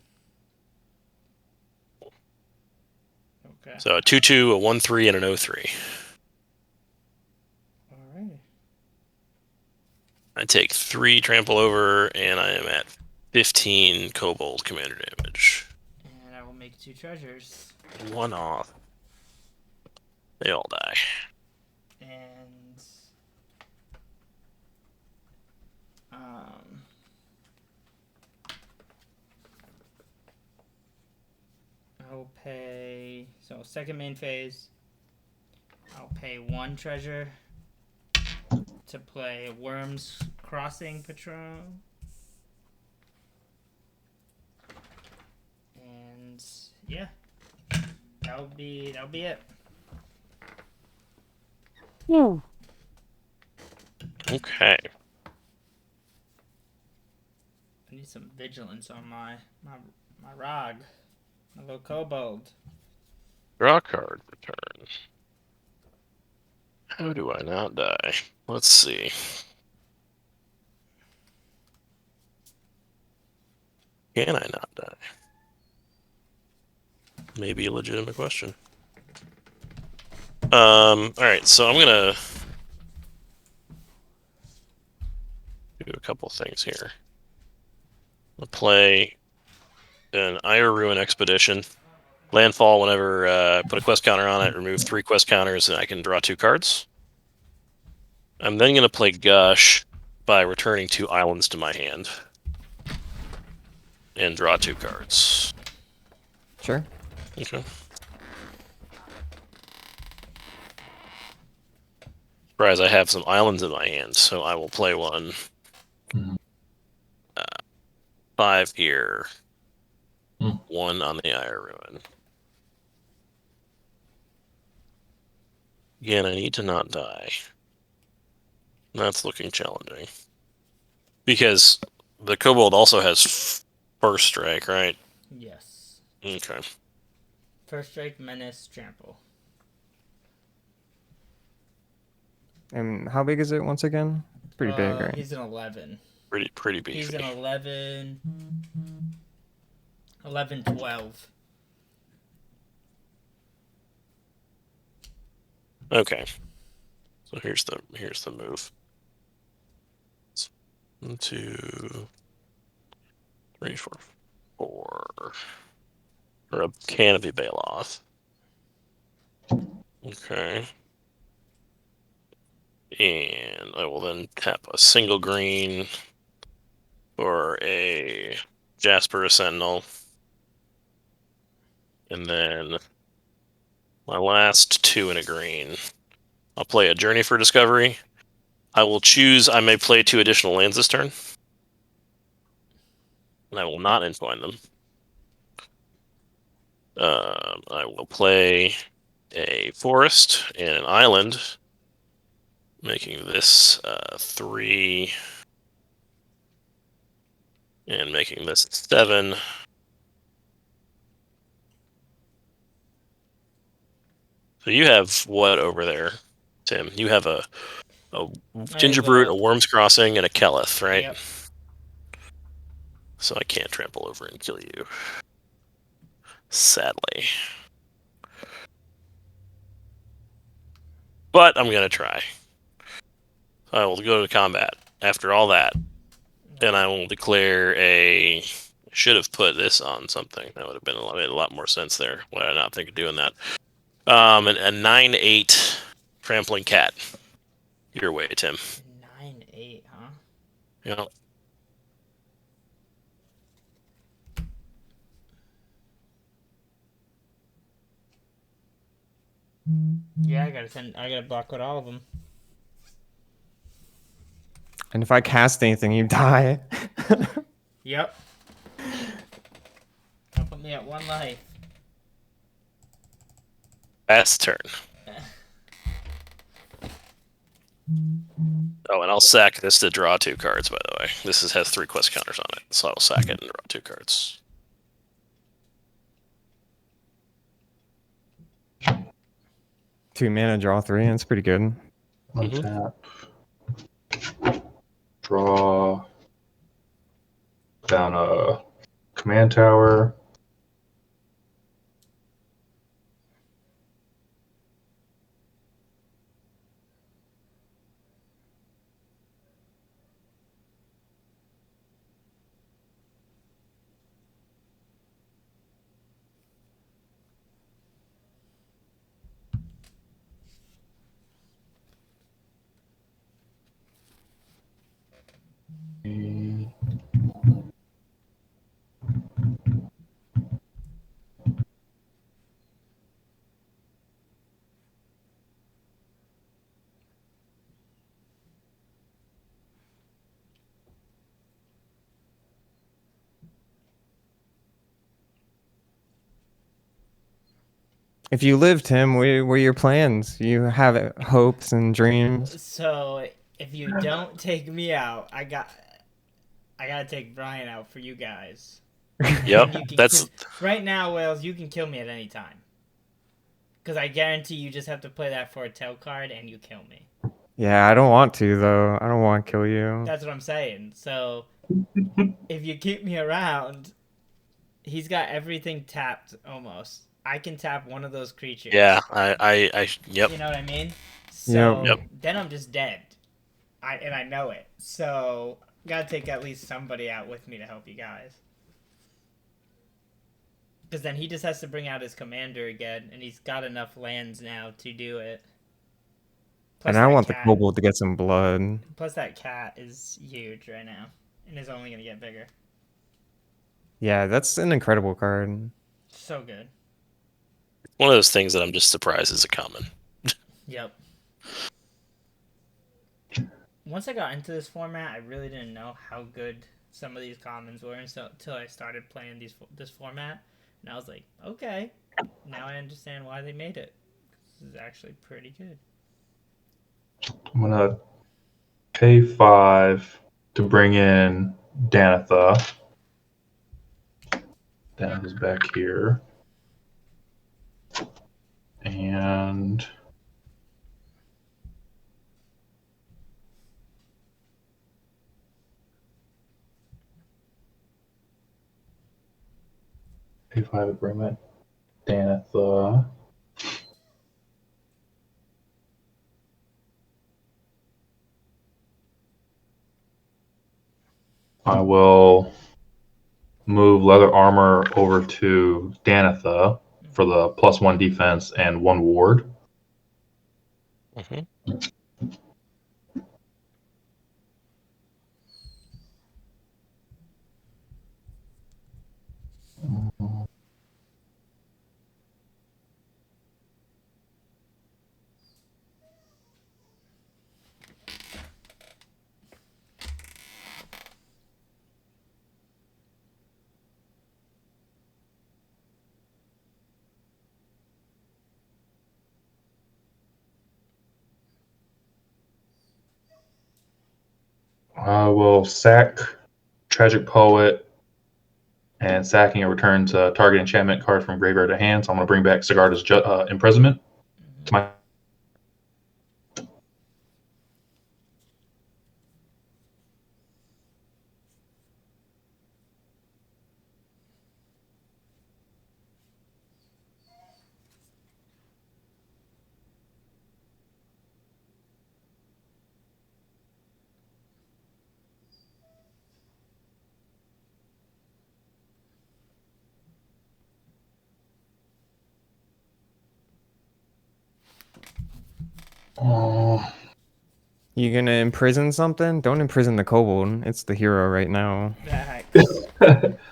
Okay. So a 2/2, a 1/3, and an 0/3. Alright. I take 3 trample over, and I am at 15 kobold commander damage. And I will make 2 treasures. 1 off. They all die. And I'll pay, so second main phase, I'll pay 1 treasure to play Worms Crossing Patrol. And yeah, that'll be it. Okay. I need some vigilance on my Rog. My little kobold. Draw a card. Return. How do I not die? Let's see. Can I not die? Maybe a legitimate question. Alright, so I'm gonna do a couple things here. I'll play an Ire Ruin Expedition. Landfall whenever I put a quest counter on it, remove 3 quest counters, and I can draw 2 cards. I'm then going to play Gush by returning 2 islands to my hand. And draw 2 cards. Sure. Okay. Surprise, I have some islands in my hand, so I will play one. Mhm. 5 here. Hmm. 1 on the Ire Ruin. Again, I need to not die. That's looking challenging. Because the Kobold also has first strike, right? Yes. Okay. First strike, menace, trample. And how big is it once again? It's pretty big, right? He's an 11. Pretty beefy. He's an 11. 11, 12. Okay. So here's the move. 1, 2, 3, 4, 4. Or a Canopy Bailoff. Okay. And I will then tap a single green for a Jasper Sentinel. And then my last 2 in a green. I'll play a Journey for Discovery. I may play 2 additional lands this turn. And I will not entwine them. I will play a forest and an island, making this 3, and making this 7. So you have what over there, Tim? You have a Gingerbrute, a Worm's Crossing, and a Keleth, right? Yep. So I can't trample over and kill you. Sadly. But I'm going to try. I will go to combat after all that. And I will declare a... Should have put this on something. That would have made a lot more sense there. Why did I not think of doing that? A 9/8 trampling cat. Your way, Tim. 9/8, huh? Yeah. Yeah, I gotta block with all of them. And if I cast anything, you die. Yep. Don't put me at 1 life. Fast turn. Oh, and I'll sack this to draw 2 cards, by the way. This has 3 quest counters on it, so I'll sack it and draw 2 cards. Two mana, draw 3. That's pretty good. Untap. Draw. Down a command tower. If you live, Tim, what are your plans? You have hopes and dreams. So if you don't take me out, I gotta take Brian out for you guys. Yep, You can that's... right now, Wales. You can kill me at any time. Because I guarantee you just have to play that for a tail card and you kill me. Yeah, I don't want to, though. I don't want to kill you. That's what I'm saying. So if you keep me around, He's got everything tapped almost. I can tap one of those creatures. Yeah, yep. You know what I mean? Yep. So Yep. then I'm just dead. I know it. So gotta take at least somebody out with me to help you guys. Because then he just has to bring out his commander again, and he's got enough lands now to do it. Plus And I that want the cat- kobold to get some blood. Plus that cat is huge right now, and is only gonna get bigger. Yeah, that's an incredible card. So good. One of those things that I'm just surprised is a common. Yep. Once I got into this format, I really didn't know how good some of these commons were until I started playing this format, and I was like, okay, now I understand why they made it. This is actually pretty good. I'm gonna pay 5 to bring in Donitha. Donitha's back here. And pay 5 to bring in Donitha. I will move leather armor over to Donitha for the +1 defense and 1 ward. Mm-hmm. I will sack Tragic Poet, and sacking it returns a target enchantment card from graveyard to hand. So I'm going to bring back Sigarda's Imprisonment to my. Oh, You gonna imprison something? Don't imprison the kobold. It's the hero right now. Facts.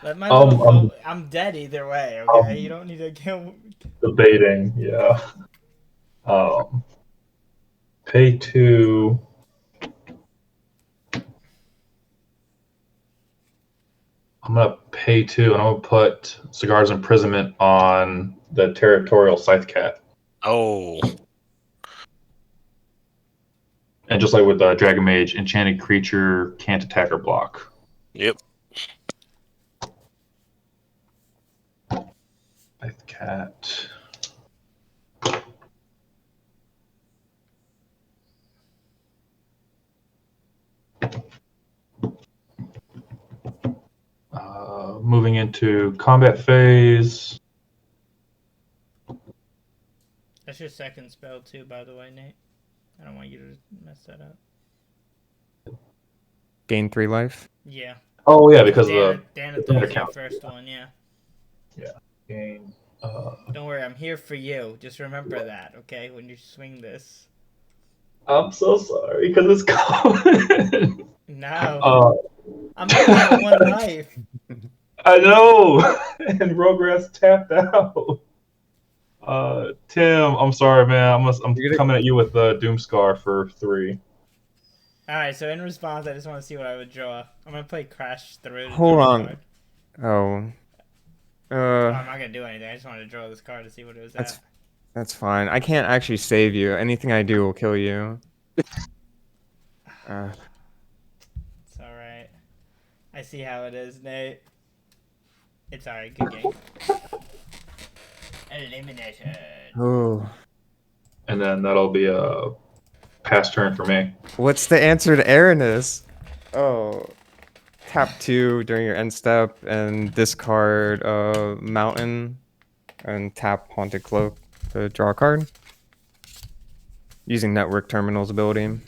Let my little go. I'm dead either way. Okay, you don't need to kill. Debating, yeah. Pay 2. I'm gonna pay 2, and I'm gonna put Sigarda's Imprisonment on the Territorial Scythe Cat. Oh, And just like with Dragon Mage, enchanted creature can't attack or block. yep. Scythe Cat. Moving into combat phase. That's your second spell too, by the way, Nate. I don't want you to mess that up. Gain 3 life. Yeah. Oh yeah, because of the Donitha is your first one, yeah. gain. Don't worry, I'm here for you. Just remember that, okay? When you swing this. I'm so sorry because it's common. No. I'm only at 1 life. I know, and Rograhk's tapped out. Tim, I'm sorry, man. I'm coming at you with the Doomscar for 3. Alright, so in response, I just want to see what I would draw. I'm going to play Crash Through. Hold on. Card. Oh. I'm not going to do anything. I just wanted to draw this card to see what it was at. That's fine. I can't actually save you. Anything I do will kill you. It's alright. I see how it is, Nate. It's alright. Good game. Elimination. Oh. And then that'll be a pass turn for me. What's the answer to Aranis? Oh. tap 2 during your end step and discard Mountain and tap Haunted Cloak to draw a card. Using Network Terminal's ability.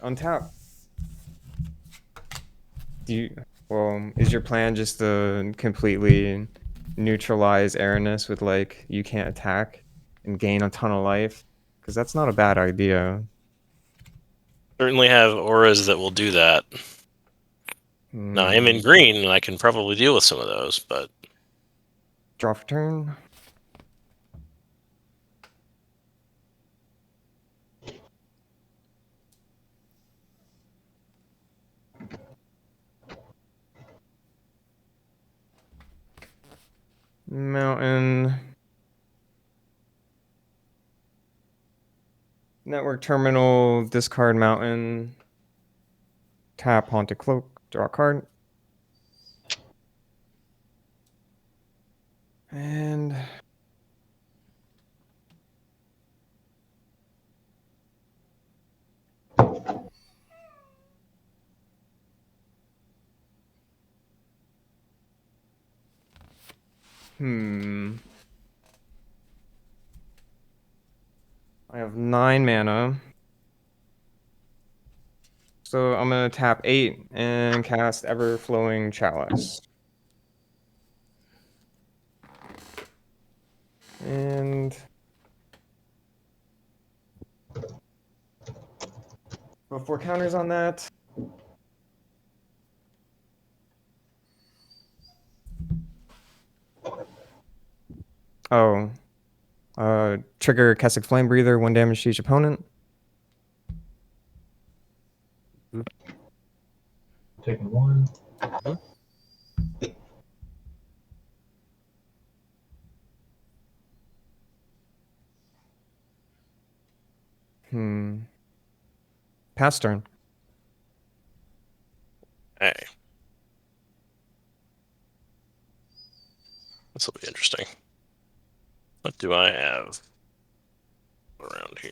Untap. Is your plan just to completely neutralize Aranus with like you can't attack and gain a ton of life? Because that's not a bad idea. Certainly have auras that will do that. Now I'm in green, and I can probably deal with some of those, but Draw for turn. Mountain. Network Terminal, discard Mountain. Tap Haunted Cloak, draw a card. And I have 9 mana. So I'm gonna tap 8 and cast Ever-Flowing Chalice. And put 4 counters on that. Oh. Trigger Keswick Flame Breather, 1 damage to each opponent. Taking 1. Pass turn. hey. This will be interesting. What do I have around here?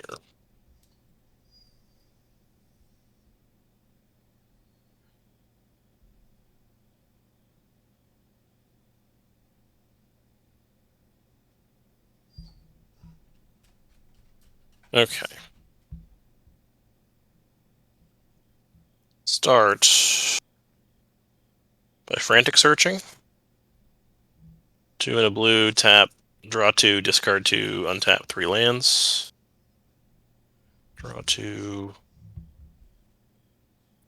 Okay. Start by frantic searching. 2 and a blue, tap, draw 2, discard 2, untap 3 lands. Draw 2.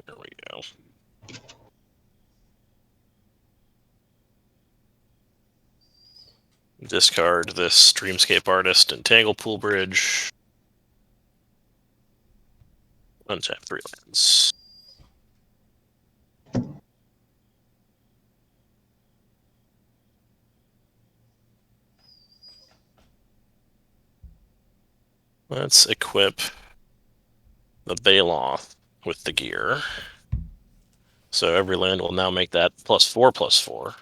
There we go. Discard this Dreamscape Artist and Tangle Pool Bridge. Untap 3 lands. Let's equip the Baloth with the gear. So every land will now make that +4/+4.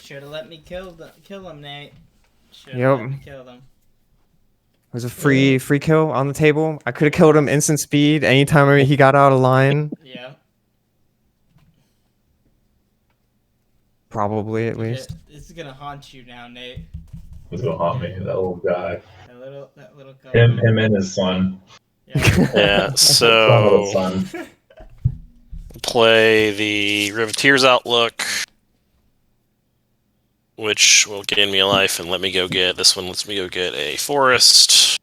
Should have let me kill him, Nate. Should have Yep. let me kill them. There's a free kill on the table. I could have killed him instant speed anytime he got out of line. Yeah. Probably, at least. This is gonna haunt you now, Nate. Who's gonna haunt me? That little guy. That little guy. Him and his son. Yeah. Yeah, Little so son. play the Riveteer's Outlook, which will gain me a life and let me go get this one. Lets me go get a forest.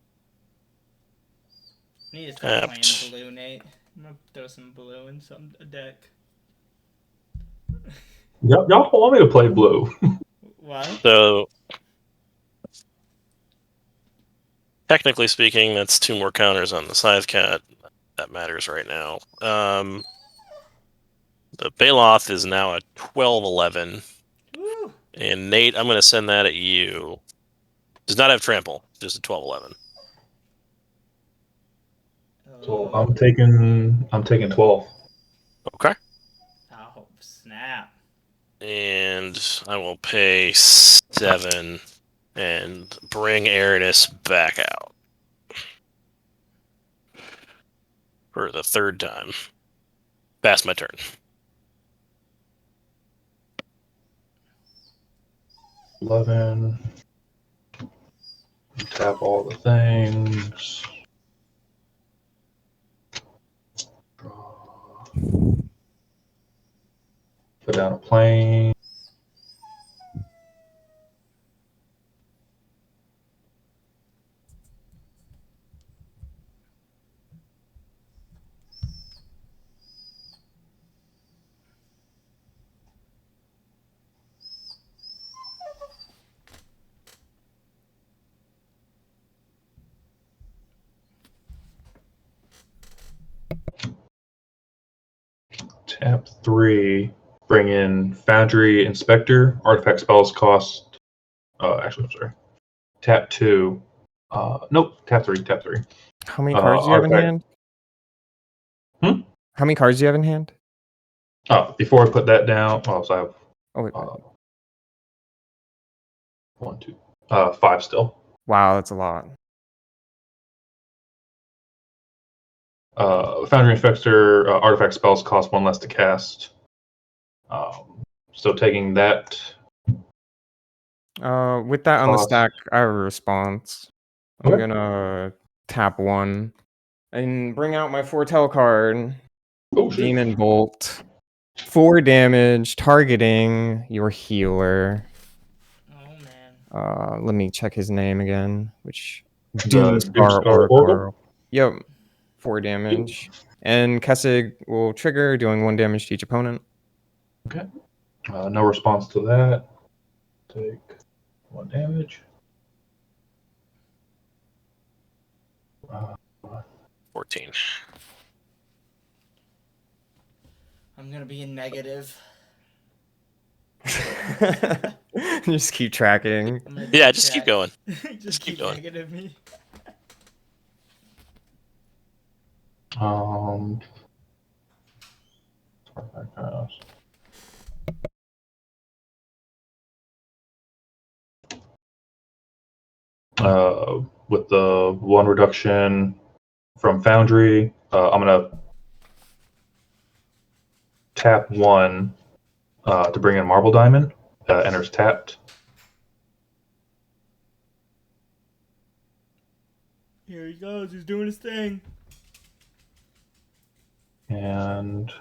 Need to start Tapped. playing blue, Nate. I'm gonna throw some blue in a deck. Y'all want me to play blue? What? So technically speaking, that's 2 more counters on the Scythe Cat. That matters right now. The Baloth is now a 12/11. Woo! And Nate, I'm going to send that at you. Does not have trample, just a 12/11. So I'm taking 12. Okay. Oh, snap. And I will pay 7 and bring Aranus back out. for the third time. Pass my turn. 11. Tap all the things. Draw. Put down a plane. Tap 3. Bring in Foundry Inspector. Artifact spells cost. Actually, I'm sorry. Tap 2. Nope. Tap 3. Tap 3. How many cards do you have in artifact- hand? How many cards do you have in hand? Before I put that down, so I have Oh, wait. 1, 2, 5 still. Wow, that's a lot. Foundry Inspector artifact spells cost 1 less to cast. So taking that. With that on the Cost. stack, I have a response. I'm Okay. gonna tap 1 and bring out my foretell card. Oh, shit. Demon Bolt. 4 damage, targeting your healer. Oh man. Let me check his name again. Which The Doomstar Doomstar Oracle. Yep. 4 damage. And Kessig will trigger, doing 1 damage to each opponent. Okay. No response to that. Take 1 damage. 14. I'm gonna be in negative. Just keep tracking. I'm gonna Yeah, just keep going. just keep keep going. negative me. With the 1 reduction from Foundry, I'm gonna tap 1 to bring in Marble Diamond. Enters tapped. Here he goes. He's doing his thing. And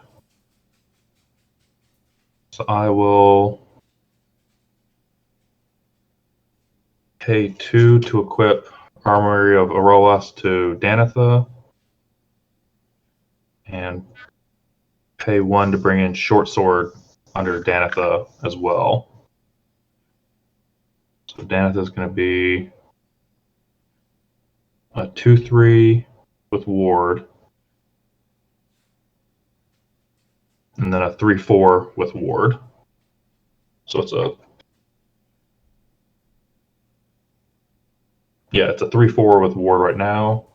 so I will pay 2 to equip Armory of Aroas to Donitha. And pay 1 to bring in Short Sword under Donitha as well. So Donitha is going to be a 2/3 with Ward. And then a 3/4 with Ward. So it's a 3/4 with Ward right now.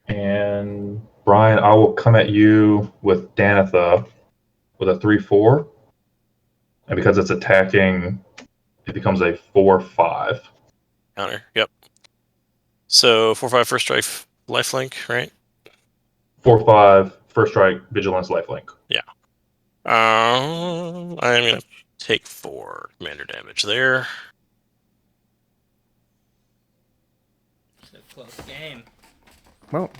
And Brian, I will come at you with Donitha with a 3/4. And because it's attacking, it becomes a 4/5. Counter. Yep. So 4/5 first strike, lifelink, right? 4/5 first strike, vigilance, lifelink. Yeah. I'm gonna take 4 commander damage there. It's a close game. Well,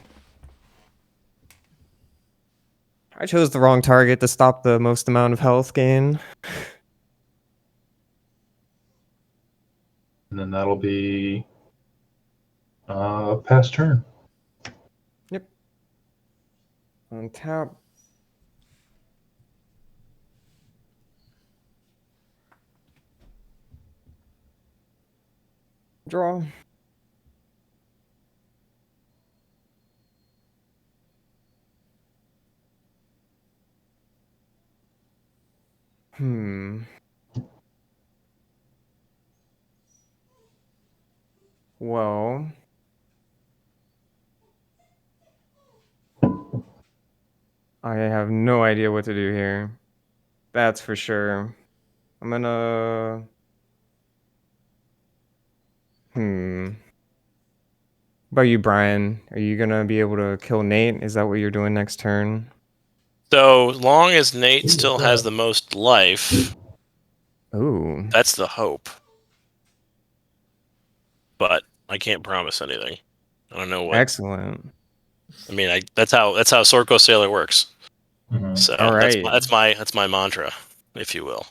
I chose the wrong target to stop the most amount of health gain. And then that'll be past turn. Yep. On tap. Draw. Well, I have no idea what to do here. That's for sure. I'm gonna What about you, Brian? Are you gonna be able to kill Nate? Is that what you're doing next turn? So long as Nate still has the most life, Ooh, that's the hope. But I can't promise anything. I don't know what. excellent. I mean, that's how Sorko Sailor works. Mhm. So All right. that's my mantra, if you will.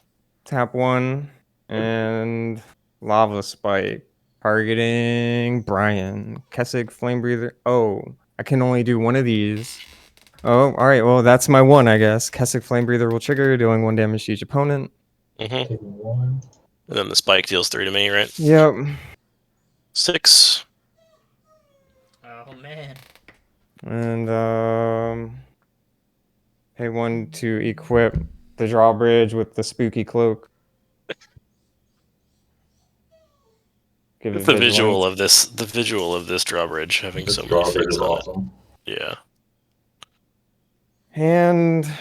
Tap 1 and Lava Spike. Targeting Brian. Kessig Flame Breather. Oh, I can only do one of these. Oh, alright, well, that's my one, I guess. Kessig Flame Breather will trigger, dealing 1 damage to each opponent. Mm-hmm. Taking 1. And then the spike deals 3 to me, right? Yep. 6. Oh man. And, pay 1 to equip the drawbridge with the spooky cloak. Give it The vigilance. visual of this drawbridge having This so many drawbridge things is on awesome. it. Yeah. And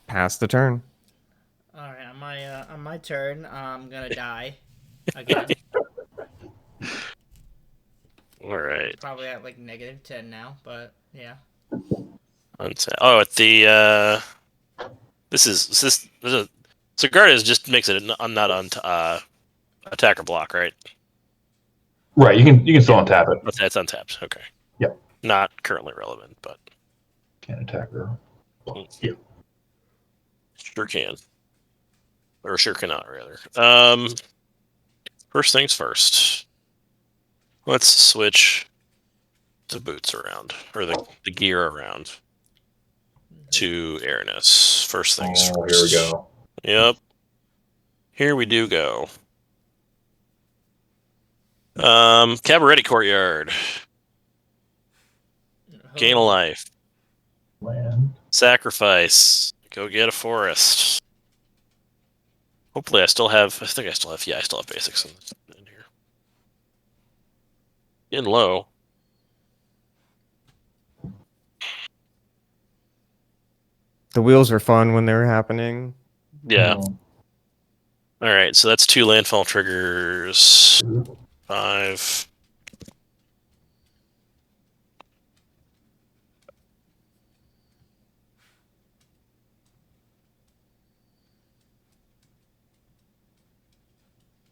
pass the turn. All right, on my turn, I'm gonna die again. All right. Probably at like -10 now, but yeah. Oh, at the this is so Gardas just makes it not on attacker block, right? Right, you can still untap it. That's untapped. Okay. Yep. Not currently relevant, but Can't attack her. Yeah. sure can. Or sure cannot, rather. First things first. Let's switch the boots around, or the gear around to Airness. First things Oh, first. here we go. Yep. Here we do go. Cabaret Courtyard. Gain a life. Land. Sacrifice. Go get a forest. Hopefully I still have basics in here. Getting low. The wheels were fun when they were happening. Yeah. Oh. Alright, so that's 2 landfall triggers. 5.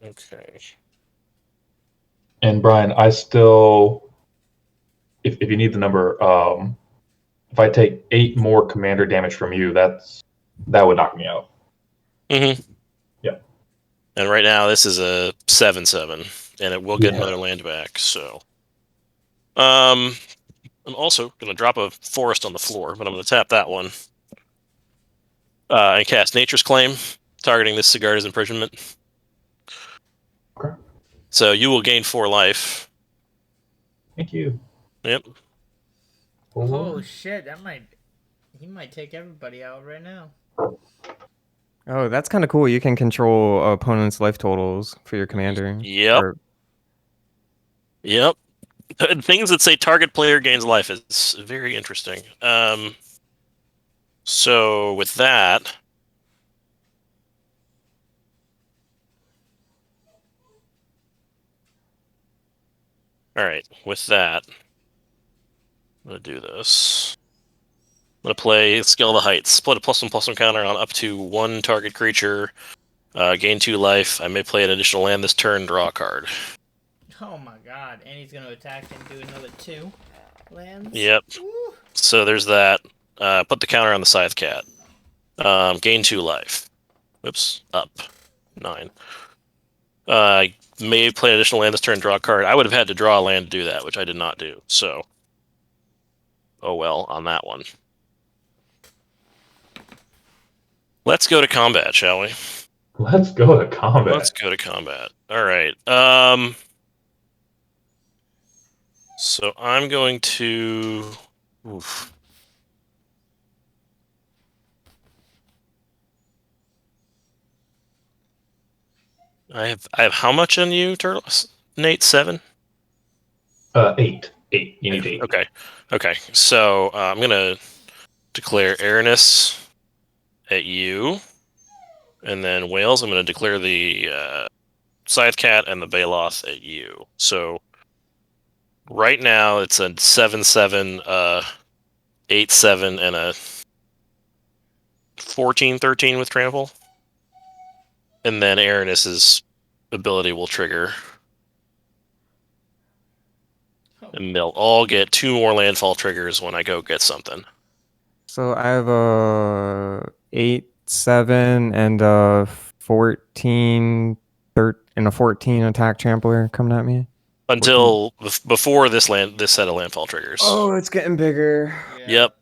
Okay. And Brian, I still, if you need the number, if I take 8 more commander damage from you, that would knock me out. Mm-hmm. Yeah. And right now this is a 7/7, and it will get Yeah. another land back. So, I'm also gonna drop a forest on the floor, but I'm gonna tap that one and cast Nature's Claim, targeting this Sigarda's imprisonment. Okay. So you will gain 4 life. Thank you. Yep. Oh shit, he might take everybody out right now. Oh, that's kind of cool. You can control opponent's life totals for your commander. Yep. Yep. Things that say target player gains life is very interesting. So with that, all right. With that, I'm gonna do this. I'm gonna play Scale the Heights. Split a +1/+1 counter on up to 1 target creature. Gain 2 life. I may play an additional land this turn. Draw a card. Oh my god, and he's gonna attack and do another 2 lands. Yep. Woo. So there's that. Put the counter on the Scythe Cat. Gain 2 life. Whoops. Up 9. May play an additional land this turn. Draw a card. I would have had to draw a land to do that, which I did not do. So, oh well on that one. Let's go to combat, shall we? Let's go to combat. Let's go to combat. All right. So I'm going to. Oof. I have how much on you, Turtle? Nate, 7? 8. 8. You need 8. Okay. So I'm gonna declare Airness at you. And then Wales, I'm going to declare the Scythe Cat and the Baloth at you. So right now it's a 7/7, 8/7, and a 14/13 with trample. And then Aranis's ability will trigger. And they'll all get 2 more landfall triggers when I go get something. So I have a 8/7 and a 14 and a 14 attack trampler coming at me. Until before this set of landfall triggers. Oh, it's getting bigger. Yep.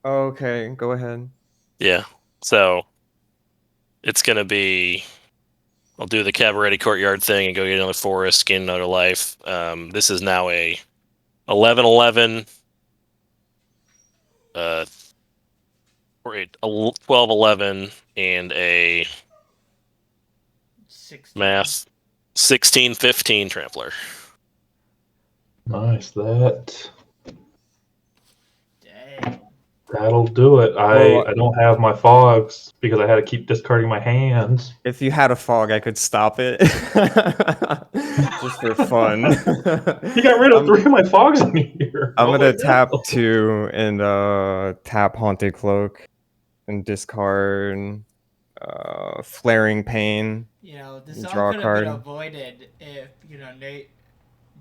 Okay, go ahead. Yeah. So it's gonna be. I'll do the Cabaret Courtyard thing and go get another forest, gain another life. This is now a 11/11, 12/11, and a 16/15 trampler. Nice. Dang. That'll do it. Well, I don't have my fogs because I had to keep discarding my hands. If you had a fog, I could stop it. Just for fun. You got rid of 3 of my fogs in here. I'm gonna Holy tap hell. 2 and tap Haunted Cloak and discard Flaring Pain. You know, this And all draw a could have been card. avoided if, Nate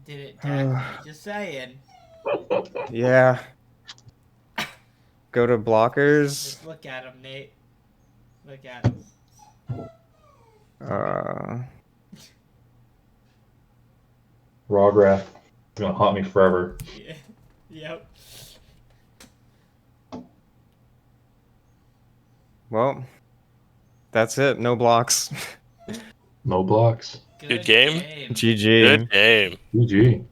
didn't tag me. Just saying. Yeah. Go to blockers. Just look at him, Nate. Look at him. Rograhk. It's gonna haunt me forever. Yeah. Yep. Well, that's it. No blocks. No blocks. Good game. GG. Good game. GG.